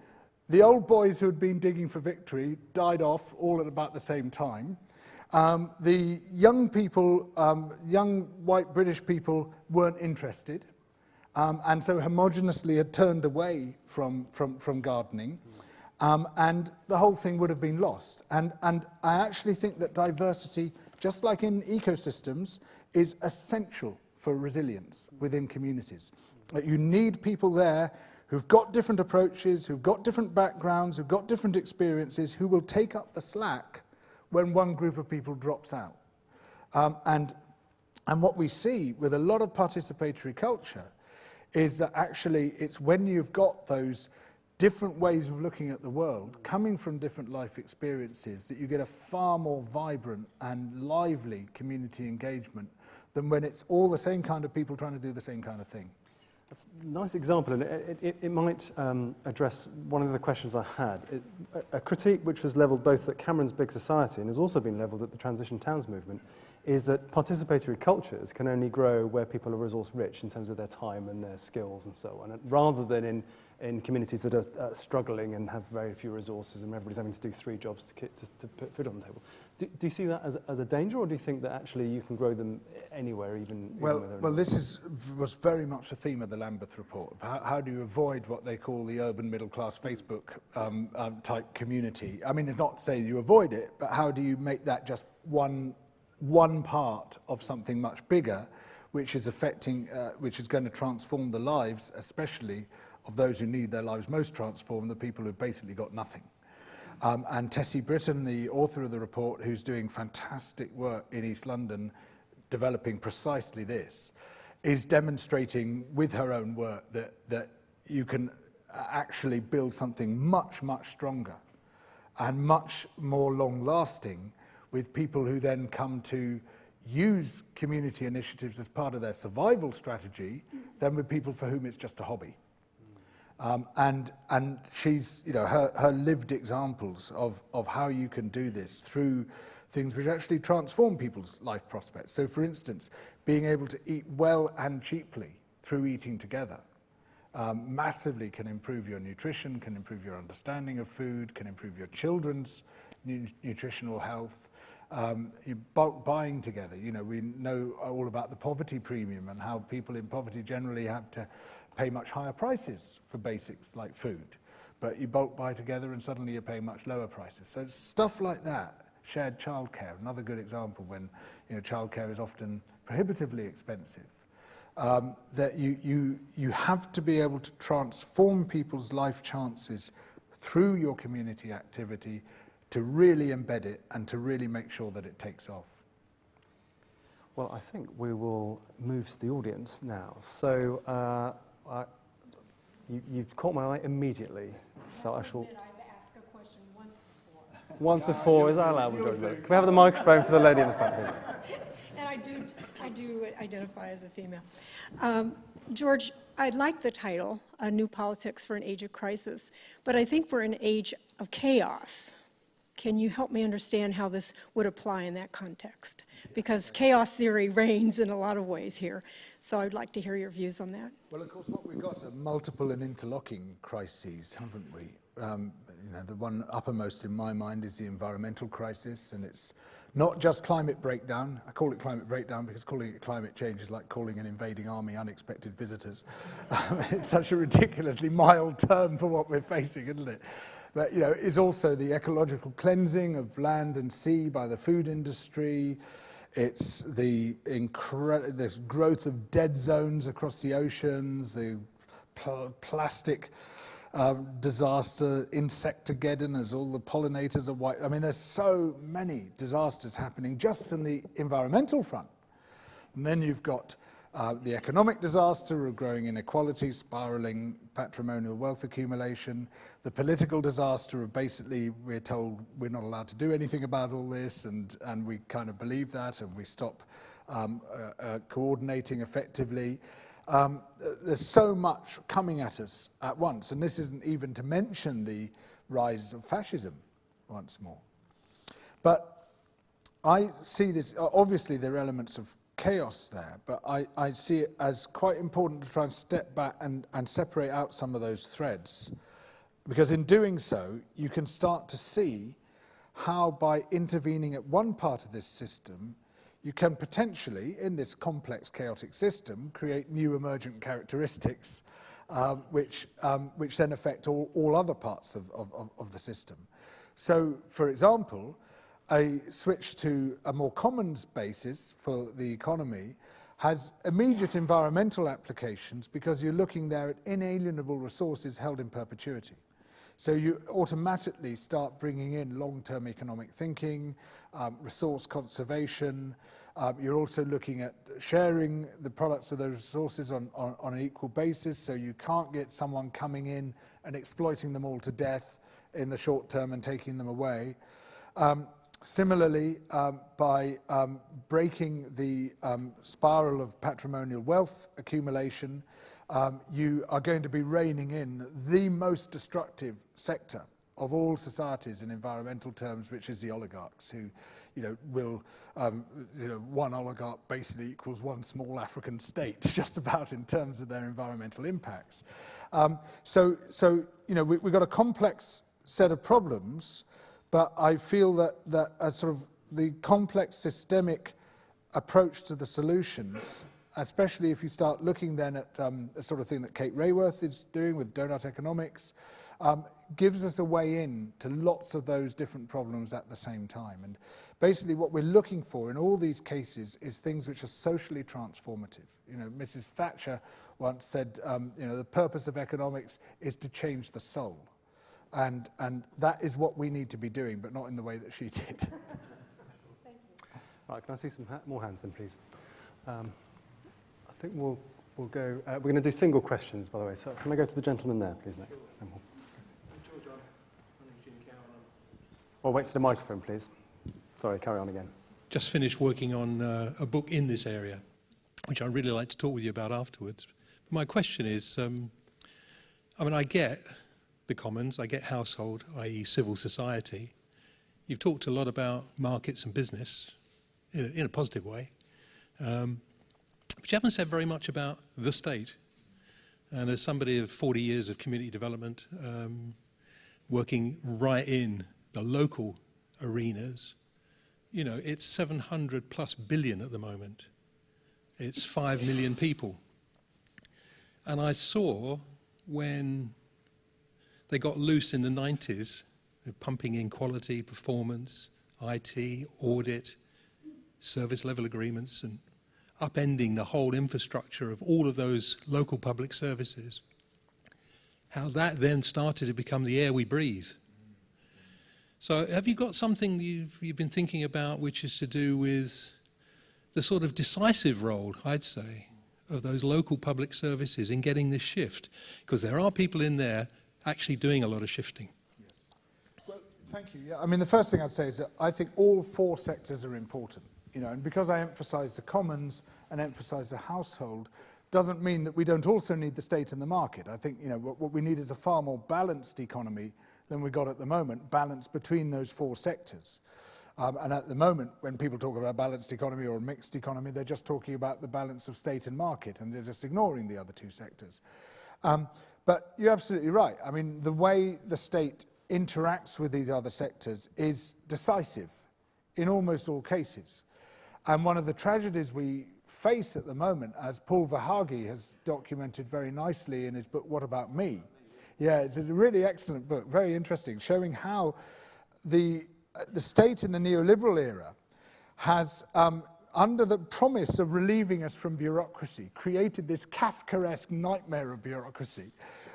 Speaker 2: the old boys who had been digging for victory died off all at about the same time. The young people, young white British people, weren't interested, and so homogeneously had turned away from gardening, and the whole thing would have been lost. And I actually think that diversity, just like in ecosystems, is essential for resilience within communities. That you need people there who've got different approaches, who've got different backgrounds, who've got different experiences, who will take up the slack when one group of people drops out. And what we see with a lot of participatory culture is that actually it's when you've got those different ways of looking at the world, coming from different life experiences, that you get a far more vibrant and lively community engagement than when it's all the same kind of people trying to do the same kind of thing.
Speaker 1: That's a nice example, and it might address one of the questions I had. A critique which was levelled both at Cameron's Big Society and has also been levelled at the Transition Towns movement is that participatory cultures can only grow where people are resource rich in terms of their time and their skills and so on, and rather than in communities that are struggling and have very few resources and everybody's having to do 3 jobs to put food on the table. Do you see that as a danger, or do you think that actually you can grow them anywhere, even
Speaker 2: Well, this was very much a theme of the Lambeth report. How do you avoid what they call the urban middle class Facebook type community? I mean, it's not to say you avoid it, but how do you make that just one part of something much bigger, which is affecting, which is going to transform the lives, especially of those who need their lives most transformed, the people who've basically got nothing. And Tessie Britton, the author of the report, who's doing fantastic work in East London, developing precisely this, is demonstrating with her own work that you can actually build something much, much stronger and much more long-lasting with people who then come to use community initiatives as part of their survival strategy than with people for whom it's just a hobby. And she's, her lived examples of how you can do this through things which actually transform people's life prospects. So, for instance, being able to eat well and cheaply through eating together massively can improve your nutrition, can improve your understanding of food, can improve your children's nutritional health. Bulk buying together, we know all about the poverty premium and how people in poverty generally have to pay much higher prices for basics like food, but you bulk buy together and suddenly you're paying much lower prices. So stuff like that Shared childcare, another good example when childcare is often prohibitively expensive. That you have to be able to transform people's life chances through your community activity to really embed it and to really make sure that it takes off.
Speaker 1: Well, I think we will move to the audience now. So you caught my eye immediately, so I shall...
Speaker 3: I've asked a question once before.
Speaker 1: Once before, is that allowed? Can we have the microphone for the lady in the front, please?
Speaker 3: And I do identify as a female. George, I like the title, A New Politics for an Age of Crisis, but I think we're in an age of chaos. Can you help me understand how this would apply in that context? Because chaos theory reigns in a lot of ways here. So I'd like to hear your views on that.
Speaker 2: Well, of course, what we've got are multiple and interlocking crises, haven't we? The one uppermost in my mind is the environmental crisis, and it's not just climate breakdown. I call it climate breakdown because calling it climate change is like calling an invading army unexpected visitors. It's such a ridiculously mild term for what we're facing, isn't it? But, it's also the ecological cleansing of land and sea by the food industry. It's the growth of dead zones across the oceans, the plastic disaster, Insectageddon, as all the pollinators are white. I mean, there's so many disasters happening just in the environmental front. And then you've got the economic disaster of growing inequality, spiraling patrimonial wealth accumulation, the political disaster of basically we're told we're not allowed to do anything about all this, and we kind of believe that, and we stop coordinating effectively. There's so much coming at us at once, and this isn't even to mention the rise of fascism once more. But I see this, obviously there are elements of chaos there, but I see it as quite important to try and step back and separate out some of those threads, because in doing so you can start to see how by intervening at one part of this system you can potentially, in this complex chaotic system, create new emergent characteristics which then affect all other parts of the system. So, for example, a switch to a more commons basis for the economy has immediate environmental applications because you're looking there at inalienable resources held in perpetuity. So you automatically start bringing in long-term economic thinking, resource conservation. You're also looking at sharing the products of those resources on an equal basis, so you can't get someone coming in and exploiting them all to death in the short term and taking them away. Similarly, by breaking the spiral of patrimonial wealth accumulation, you are going to be reining in the most destructive sector of all societies in environmental terms, which is the oligarchs, who, will, one oligarch basically equals one small African state, just about in terms of their environmental impacts. So we've got a complex set of problems. But I feel that a sort of the complex systemic approach to the solutions, especially if you start looking then at the sort of thing that Kate Rayworth is doing with donut economics, gives us a way in to lots of those different problems at the same time. And basically what we're looking for in all these cases is things which are socially transformative. Mrs. Thatcher once said, the purpose of economics is to change the soul. And that is what we need to be doing, but not in the way that she did.
Speaker 3: Thank you.
Speaker 1: Right, can I see some more hands then, please? I think we'll go... we're going to do single questions, by the way. So can I go to the gentleman there, please, next? Or wait for the microphone, please. Sorry, carry on again.
Speaker 4: Just finished working on a book in this area, which I'd really like to talk with you about afterwards. But my question is, I get the commons, I get household, i.e. civil society. You've talked a lot about markets and business in a positive way, but you haven't said very much about the state. And as somebody of 40 years of community development, working right in the local arenas, it's 700 plus billion at the moment. It's 5 million people. And I saw when they got loose in the 90s, pumping in quality, performance, IT, audit, service level agreements, and upending the whole infrastructure of all of those local public services, how that then started to become the air we breathe. So have you got something you've been thinking about which is to do with the sort of decisive role, I'd say, of those local public services in getting this shift? Because there are people in there actually doing a lot of shifting.
Speaker 2: Yes. Well, thank you. Yeah, I mean, the first thing I'd say is that I think all four sectors are important. And because I emphasise the commons and emphasise the household, doesn't mean that we don't also need the state and the market. I think, what we need is a far more balanced economy than we've got at the moment, balance between those four sectors. And at the moment, when people talk about a balanced economy or a mixed economy, they're just talking about the balance of state and market, and they're just ignoring the other two sectors. But you're absolutely right. I mean, the way the state interacts with these other sectors is decisive in almost all cases. And one of the tragedies we face at the moment, as Paul Verhaeghe has documented very nicely in his book, What About Me? Yeah, it's a really excellent book, very interesting, showing how the state in the neoliberal era has, under the promise of relieving us from bureaucracy, created this Kafkaesque nightmare of bureaucracy,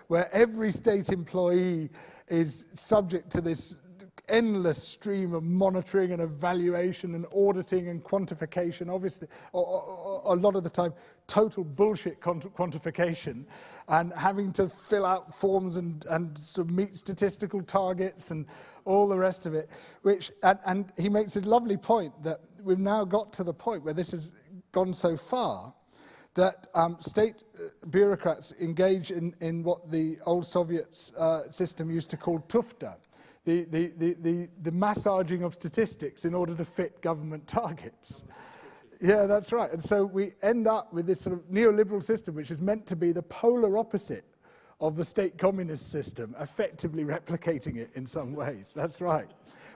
Speaker 2: where every state employee is subject to this endless stream of monitoring and evaluation and auditing and quantification, obviously, or a lot of the time, total bullshit quantification, and having to fill out forms and sort of meet statistical targets and all the rest of it, and he makes a lovely point that we've now got to the point where this has gone so far that state bureaucrats engage in what the old Soviet system used to call tufta, the massaging of statistics in order to fit government targets. Yeah, that's right. And so we end up with this sort of neoliberal system, which is meant to be the polar opposite of the state communist system, effectively replicating it in some ways. That's right.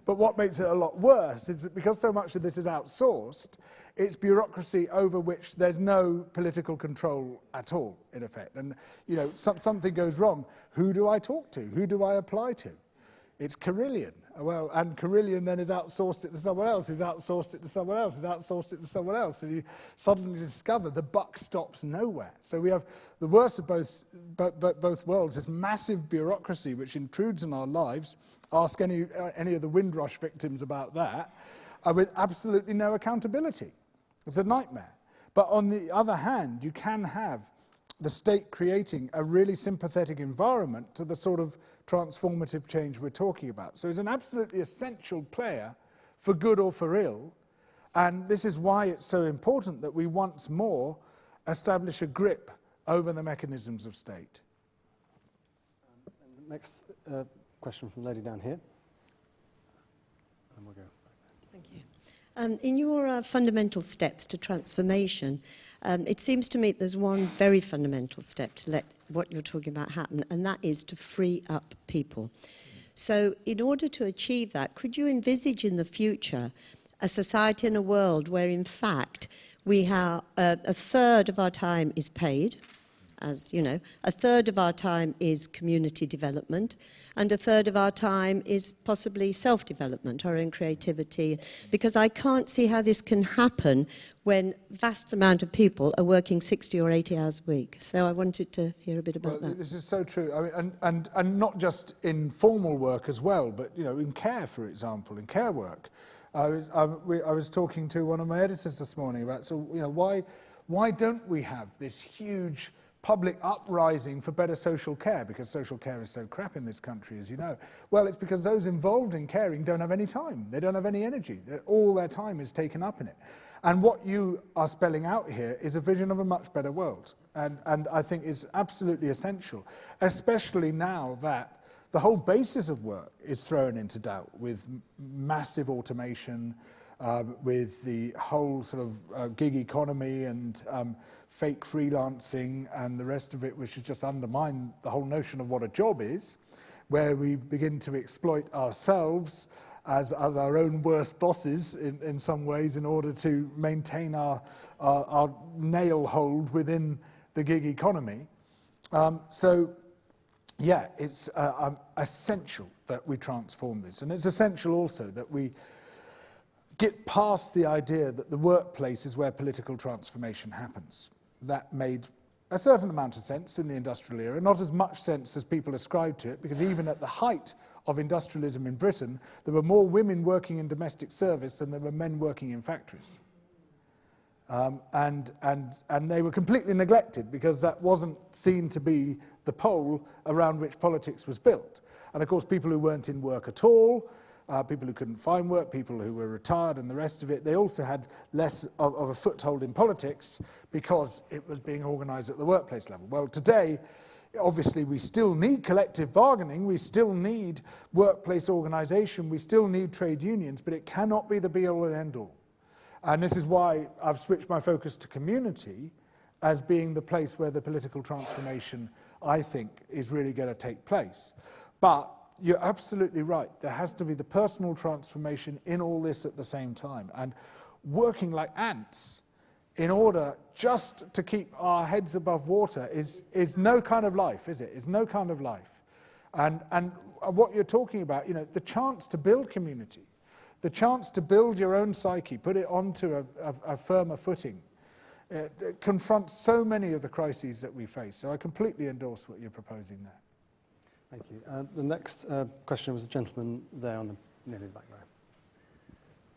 Speaker 2: But what makes it a lot worse is that because so much of this is outsourced, it's bureaucracy over which there's no political control at all, in effect. And, something goes wrong. Who do I talk to? Who do I apply to? It's Carillion. Well, and Carillion then has outsourced it to someone else, who's outsourced it to someone else, who's outsourced it to someone else, and you suddenly discover the buck stops nowhere. So we have the worst of both worlds, this massive bureaucracy which intrudes in our lives. Ask any of the Windrush victims about that, with absolutely no accountability. It's a nightmare. But on the other hand, you can have the state creating a really sympathetic environment to the sort of transformative change we're talking about. So it's an absolutely essential player for good or for ill, and this is why it's so important that we once more establish a grip over the mechanisms of state.
Speaker 1: Next question from the lady down here, and we'll go.
Speaker 5: Thank you. In your fundamental steps to transformation, it seems to me there's one very fundamental step to let what you're talking about happen, and that is to free up people. So in order to achieve that, could you envisage in the future a society and a world where, in fact, we have a third of our time is paid, as you know, a third of our time is community development, and a third of our time is possibly self-development, our own creativity, because I can't see how this can happen when vast amount of people are working 60 or 80 hours a week. So I wanted to hear a bit about that.
Speaker 2: This is so true. I mean, and not just in formal work as well, but in care, for example, in care work. I was talking to one of my editors this morning about why don't we have this huge public uprising for better social care, because social care is so crap in this country, as you know. Well, it's because those involved in caring don't have any time. They don't have any energy. All their time is taken up in it. And what you are spelling out here is a vision of a much better world. And I think it's absolutely essential, especially now that the whole basis of work is thrown into doubt with massive automation, with the whole sort of gig economy and fake freelancing and the rest of it, which has just undermined the whole notion of what a job is, where we begin to exploit ourselves as our own worst bosses in some ways in order to maintain our nail hold within the gig economy. Yeah, it's essential that we transform this. And it's essential also that we get past the idea that the workplace is where political transformation happens. That made a certain amount of sense in the industrial era, not as much sense as people ascribe to it, because even at the height of industrialism in Britain, there were more women working in domestic service than there were men working in factories. And they were completely neglected because that wasn't seen to be the pole around which politics was built. And of course, people who weren't in work at all, people who couldn't find work, people who were retired and the rest of it, they also had less of a foothold in politics because it was being organised at the workplace level. Well, today, obviously, we still need collective bargaining, we still need workplace organisation, we still need trade unions, but it cannot be the be-all and end-all. And this is why I've switched my focus to community as being the place where the political transformation, I think, is really going to take place. But you're absolutely right. There has to be the personal transformation in all this at the same time. And working like ants in order just to keep our heads above water is no kind of life, is it? It's no kind of life. And what you're talking about, you know, the chance to build community, the chance to build your own psyche, put it onto a firmer footing, it confronts so many of the crises that we face. So I completely endorse what you're proposing there.
Speaker 1: Thank you. The next question was the gentleman there on the nearly the back row.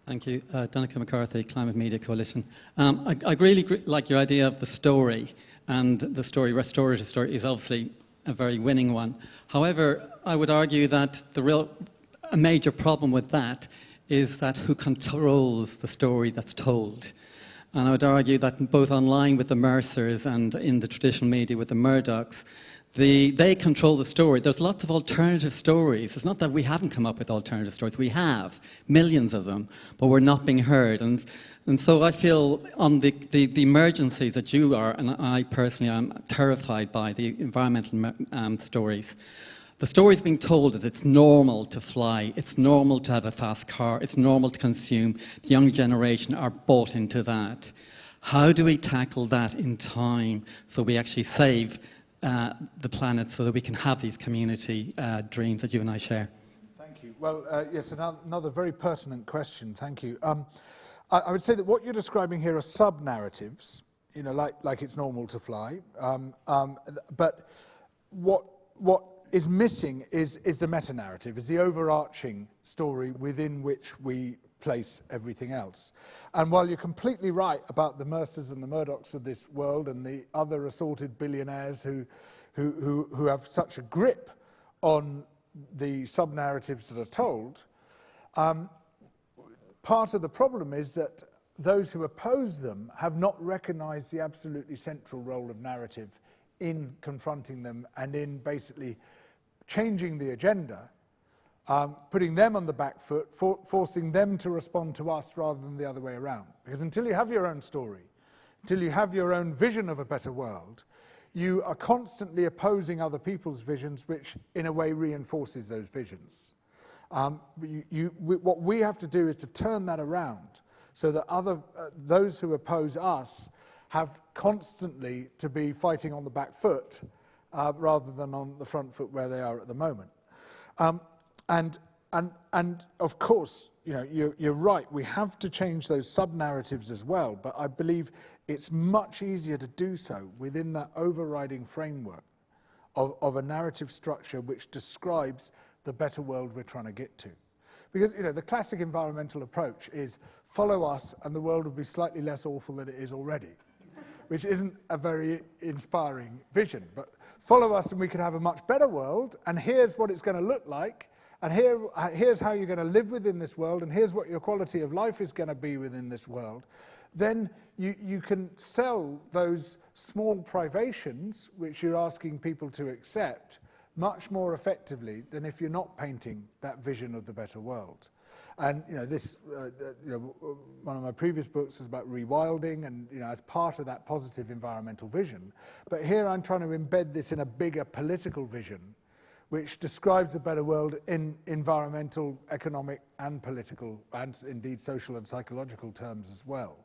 Speaker 6: Thank you. Donica McCarthy, Climate Media Coalition. I really like your idea of the story, and the story, restorative story, is obviously a very winning one. However, I would argue that a major problem with that is that who controls the story that's told. And I would argue that both online with the Mercers and in the traditional media with the Murdochs, they control the story. There's lots of alternative stories. It's not that we haven't come up with alternative stories. We have, millions of them, but we're not being heard. And so I feel on the emergencies that you are, and I personally am terrified by the environmental stories. The story's being told is it's normal to fly, it's normal to have a fast car, it's normal to consume. The young generation are bought into that. How do we tackle that in time so we actually save the planet so that we can have these community dreams that you and I share?
Speaker 2: Thank you. Well, yes, another very pertinent question. Thank you. I would say that what you're describing here are sub-narratives, you know, like it's normal to fly. But what is missing is the meta-narrative, is the overarching story within which we place everything else. And while you're completely right about the Mercers and the Murdochs of this world and the other assorted billionaires who have such a grip on the sub-narratives that are told, part of the problem is that those who oppose them have not recognized the absolutely central role of narrative in confronting them and in basically changing the agenda, putting them on the back foot, forcing them to respond to us rather than the other way around. Because until you have your own story, until you have your own vision of a better world, you are constantly opposing other people's visions, which in a way reinforces those visions. What we have to do is to turn that around so that those who oppose us have constantly to be fighting on the back foot rather than on the front foot where they are at the moment. And of course, you know, you're right, we have to change those sub-narratives as well, but I believe it's much easier to do so within that overriding framework of a narrative structure which describes the better world we're trying to get to. Because, you know, the classic environmental approach is follow us and the world will be slightly less awful than it is already, which isn't a very inspiring vision. But follow us and we could have a much better world, and here's what it's going to look like, and here's how you're going to live within this world, and here's what your quality of life is going to be within this world. Then you can sell those small privations, which you're asking people to accept, much more effectively than if you're not painting that vision of the better world. And you know, this, one of my previous books was about rewilding, and you know, as part of that positive environmental vision. But here I'm trying to embed this in a bigger political vision, which describes a better world in environmental, economic, and political, and indeed social and psychological terms as well.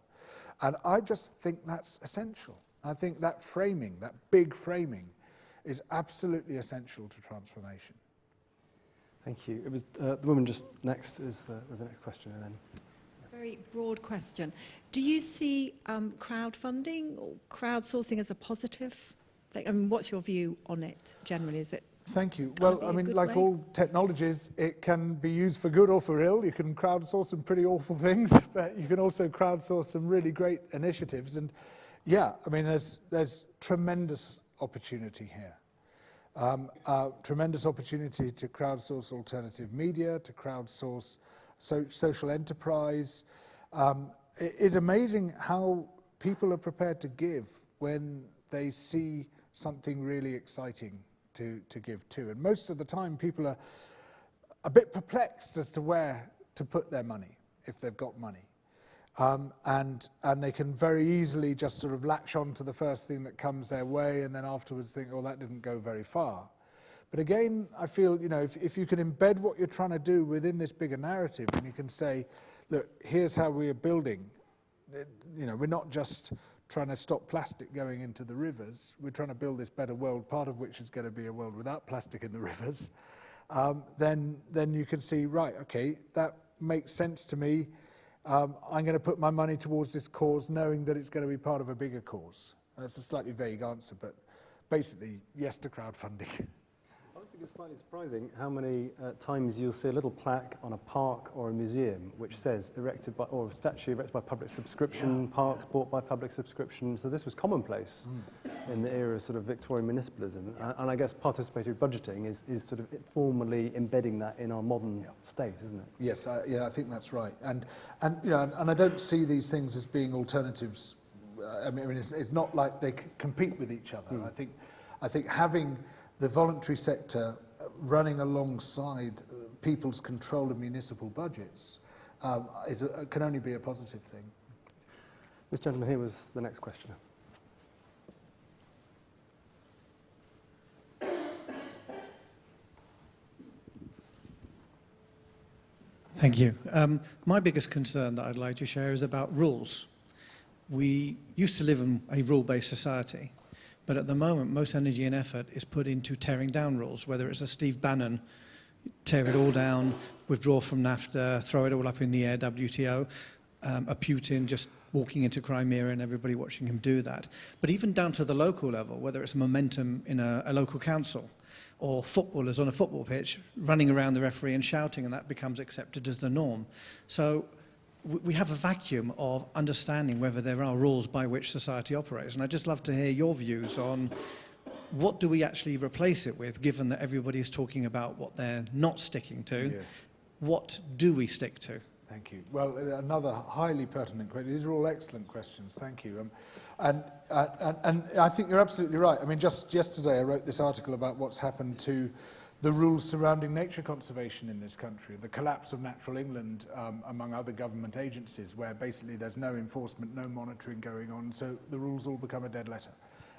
Speaker 2: And I just think that's essential. I think that framing, that big framing, is absolutely essential to transformation.
Speaker 1: Thank you. It was the woman just next was the next question, and then.
Speaker 7: Very broad question. Do you see crowdfunding or crowdsourcing as a positive thing? I mean, what's your view on it generally? Is it?
Speaker 2: Thank you.
Speaker 7: Can it
Speaker 2: Well,
Speaker 7: be
Speaker 2: I
Speaker 7: a
Speaker 2: mean,
Speaker 7: good
Speaker 2: like
Speaker 7: way?
Speaker 2: all technologies, it can be used for good or for ill. You can crowdsource some pretty awful things, but you can also crowdsource some really great initiatives. And yeah, I mean, there's tremendous opportunity here. Tremendous opportunity to crowdsource alternative media, to crowdsource social enterprise. It is amazing how people are prepared to give when they see something really exciting to give to. And most of the time people are a bit perplexed as to where to put their money, if they've got money. And they can very easily just sort of latch on to the first thing that comes their way and then afterwards think, oh, that didn't go very far. But again, I feel, you know, if you can embed what you're trying to do within this bigger narrative, and you can say, look, here's how we are building. You know, we're not just trying to stop plastic going into the rivers. We're trying to build this better world, part of which is going to be a world without plastic in the rivers. Then you can see, right, okay, that makes sense to me. I'm going to put my money towards this cause knowing that it's going to be part of a bigger cause. That's a slightly vague answer, but basically, yes to crowdfunding.
Speaker 1: I was thinking it's slightly surprising how many times you'll see a little plaque on a park or a museum which says erected by, or a statue erected by public subscription, parks bought by public subscription. So this was commonplace in the era of sort of Victorian municipalism. And I guess participatory budgeting is sort of formally embedding that in our modern state, isn't it? Yes,
Speaker 2: Yeah, I think that's right. And you know, and I don't see these things as being alternatives. I mean, it's not like they compete with each other. I think having the voluntary sector running alongside people's control of municipal budgets can only be a positive thing.
Speaker 1: This gentleman here was the next questioner.
Speaker 8: Thank you. My biggest concern that I'd like to share is about rules. We used to live in a rule-based society, but at the moment, most energy and effort is put into tearing down rules, whether it's a Steve Bannon, tear it all down, withdraw from NAFTA, throw it all up in the air, WTO, a Putin just walking into Crimea and everybody watching him do that. But even down to the local level, whether it's momentum in a local council, or footballers on a football pitch running around the referee and shouting, and that becomes accepted as the norm. So we have a vacuum of understanding whether there are rules by which society operates. And I'd just love to hear your views on what do we actually replace it with, given that everybody is talking about what they're not sticking to. Yeah. What do we stick to?
Speaker 2: Thank you. Well, another highly pertinent question. These are all excellent questions. Thank you. And I think you're absolutely right. I mean, just yesterday I wrote this article about what's happened to the rules surrounding nature conservation in this country, the collapse of Natural England, among other government agencies, where basically there's no enforcement, no monitoring going on, so the rules all become a dead letter.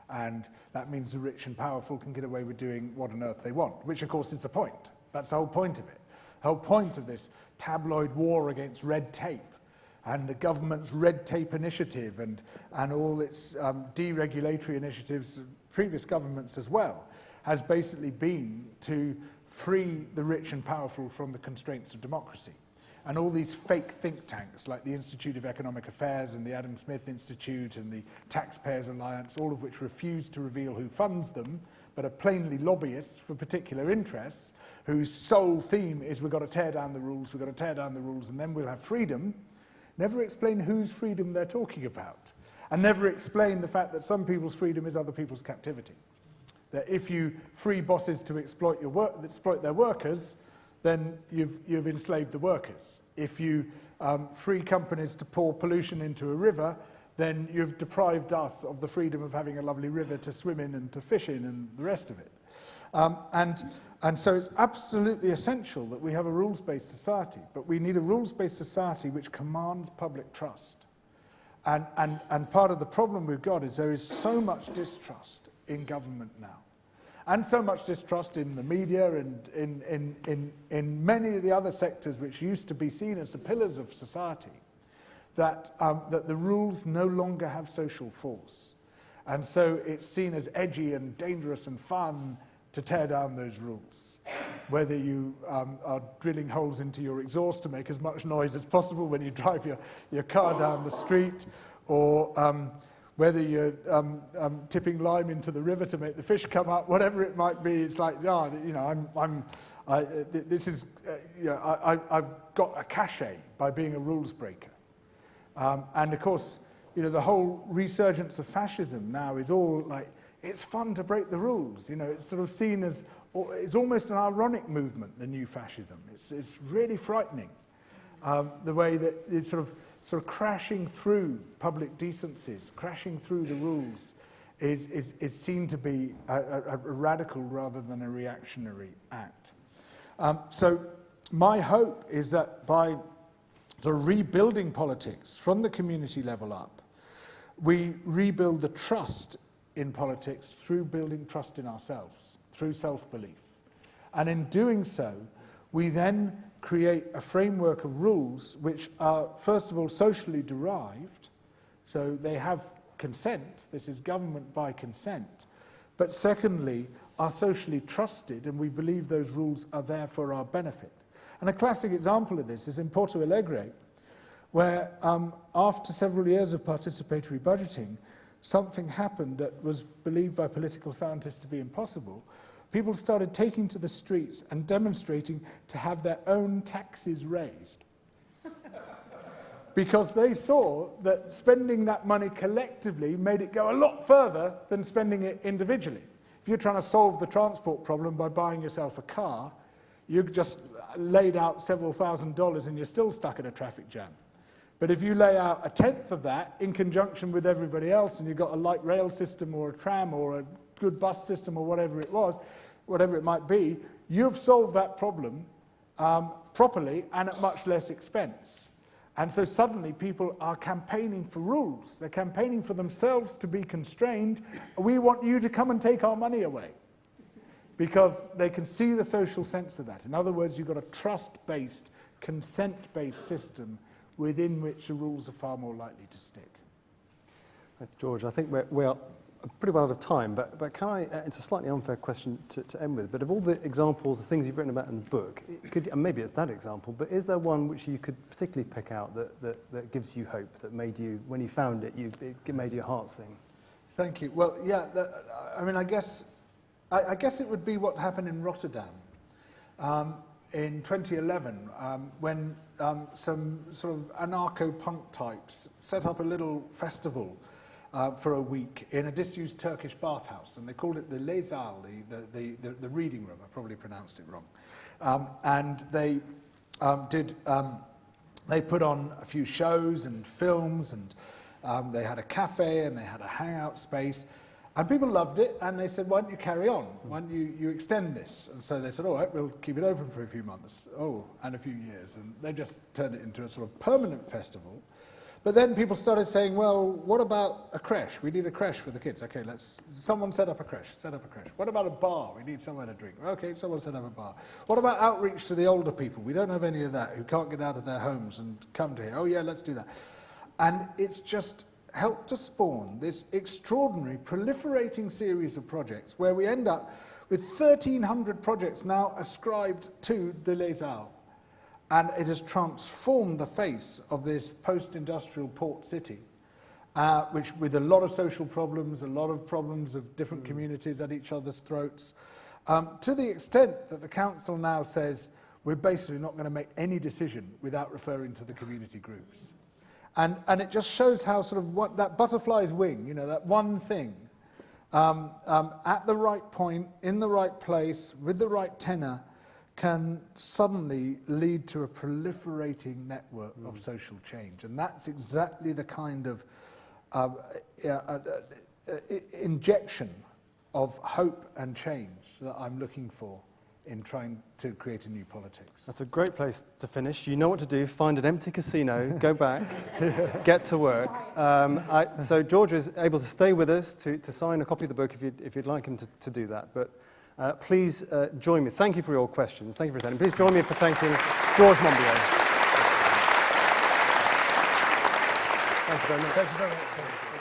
Speaker 2: And that means the rich and powerful can get away with doing what on earth they want, which of course is the point. That's the whole point of it. The whole point of this tabloid war against red tape and the government's red tape initiative and all its deregulatory initiatives, previous governments as well, has basically been to free the rich and powerful from the constraints of democracy. And all these fake think tanks like the Institute of Economic Affairs and the Adam Smith Institute and the Taxpayers Alliance, all of which refuse to reveal who funds them, but are plainly lobbyists for particular interests, whose sole theme is we've got to tear down the rules, we've got to tear down the rules, and then we'll have freedom, never explain whose freedom they're talking about, and never explain the fact that some people's freedom is other people's captivity. That if you free bosses to exploit their workers, then you've enslaved the workers. If you free companies to pour pollution into a river, then you've deprived us of the freedom of having a lovely river to swim in and to fish in and the rest of it. And so it's absolutely essential that we have a rules-based society, but we need a rules-based society which commands public trust. And part of the problem we've got is there is so much distrust in government now, and so much distrust in the media and in many of the other sectors which used to be seen as the pillars of society, that the rules no longer have social force. And so it's seen as edgy and dangerous and fun to tear down those rules. Whether you are drilling holes into your exhaust to make as much noise as possible when you drive your car down the street, or whether you're tipping lime into the river to make the fish come up, whatever it might be, it's like, I've got a cachet by being a rules breaker. And of course, the whole resurgence of fascism now is all like, it's fun to break the rules. It's sort of seen as, it's almost an ironic movement, the new fascism. It's really frightening, the way that it's sort of crashing through public decencies, crashing through the rules, is seen to be a radical rather than a reactionary act. So my hope is that by the rebuilding politics from the community level up, we rebuild the trust in politics through building trust in ourselves, through self-belief. And in doing so, we then create a framework of rules which are, first of all, socially derived, so they have consent, this is government by consent, but secondly, are socially trusted, and we believe those rules are there for our benefit. And a classic example of this is in Porto Alegre, where after several years of participatory budgeting, something happened that was believed by political scientists to be impossible. People started taking to the streets and demonstrating to have their own taxes raised. Because they saw that spending that money collectively made it go a lot further than spending it individually. If you're trying to solve the transport problem by buying yourself a car, you've just laid out several $1,000s and you're still stuck in a traffic jam. But if you lay out a tenth of that in conjunction with everybody else, and you've got a light rail system or a tram or a good bus system or whatever it was, whatever it might be, you've solved that problem properly and at much less expense. And so suddenly people are campaigning for rules. They're campaigning for themselves to be constrained. We want you to come and take our money away. Because they can see the social sense of that. In other words, you've got a trust-based, consent-based system within which the rules are far more likely to stick.
Speaker 1: George, I think we are pretty well out of time, but can I, it's a slightly unfair question to end with, but of all the examples, the things you've written about in the book, and maybe it's that example, but is there one which you could particularly pick out that gives you hope, that made you, when you found it, it made your heart sing?
Speaker 2: Thank you. Well, yeah, I guess it would be what happened in Rotterdam in 2011 when some sort of anarcho-punk types set up a little festival for a week in a disused Turkish bathhouse, and they called it the Lezal, the reading room. I probably pronounced it wrong. And they they put on a few shows and films, and they had a cafe and they had a hangout space. And people loved it, and they said, why don't you carry on? Why don't you extend this? And so they said, all right, we'll keep it open for a few months, and a few years. And they just turned it into a sort of permanent festival. But then people started saying, well, what about a creche? We need a creche for the kids. Okay, someone set up a creche, What about a bar? We need somewhere to drink. Okay, someone set up a bar. What about outreach to the older people? We don't have any of that, who can't get out of their homes and come to here. Oh yeah, let's do that. And it's just helped to spawn this extraordinary proliferating series of projects where we end up with 1,300 projects now ascribed to the Lezal. And it has transformed the face of this post-industrial port city, which with a lot of social problems, a lot of problems of different communities at each other's throats, to the extent that the council now says, we're basically not going to make any decision without referring to the community groups. And it just shows how sort of what that butterfly's wing, that one thing, at the right point, in the right place, with the right tenor, can suddenly lead to a proliferating network of social change. And that's exactly the kind of injection of hope and change that I'm looking for in trying to create a new politics.
Speaker 1: That's a great place to finish. You know what to do. Find an empty casino, go back, get to work. So George is able to stay with us to sign a copy of the book if you'd like him to do that. But please join me. Thank you for your questions. Thank you for attending. Please join me for thanking George Monbiot. Thank you very much.
Speaker 2: Thank you very much.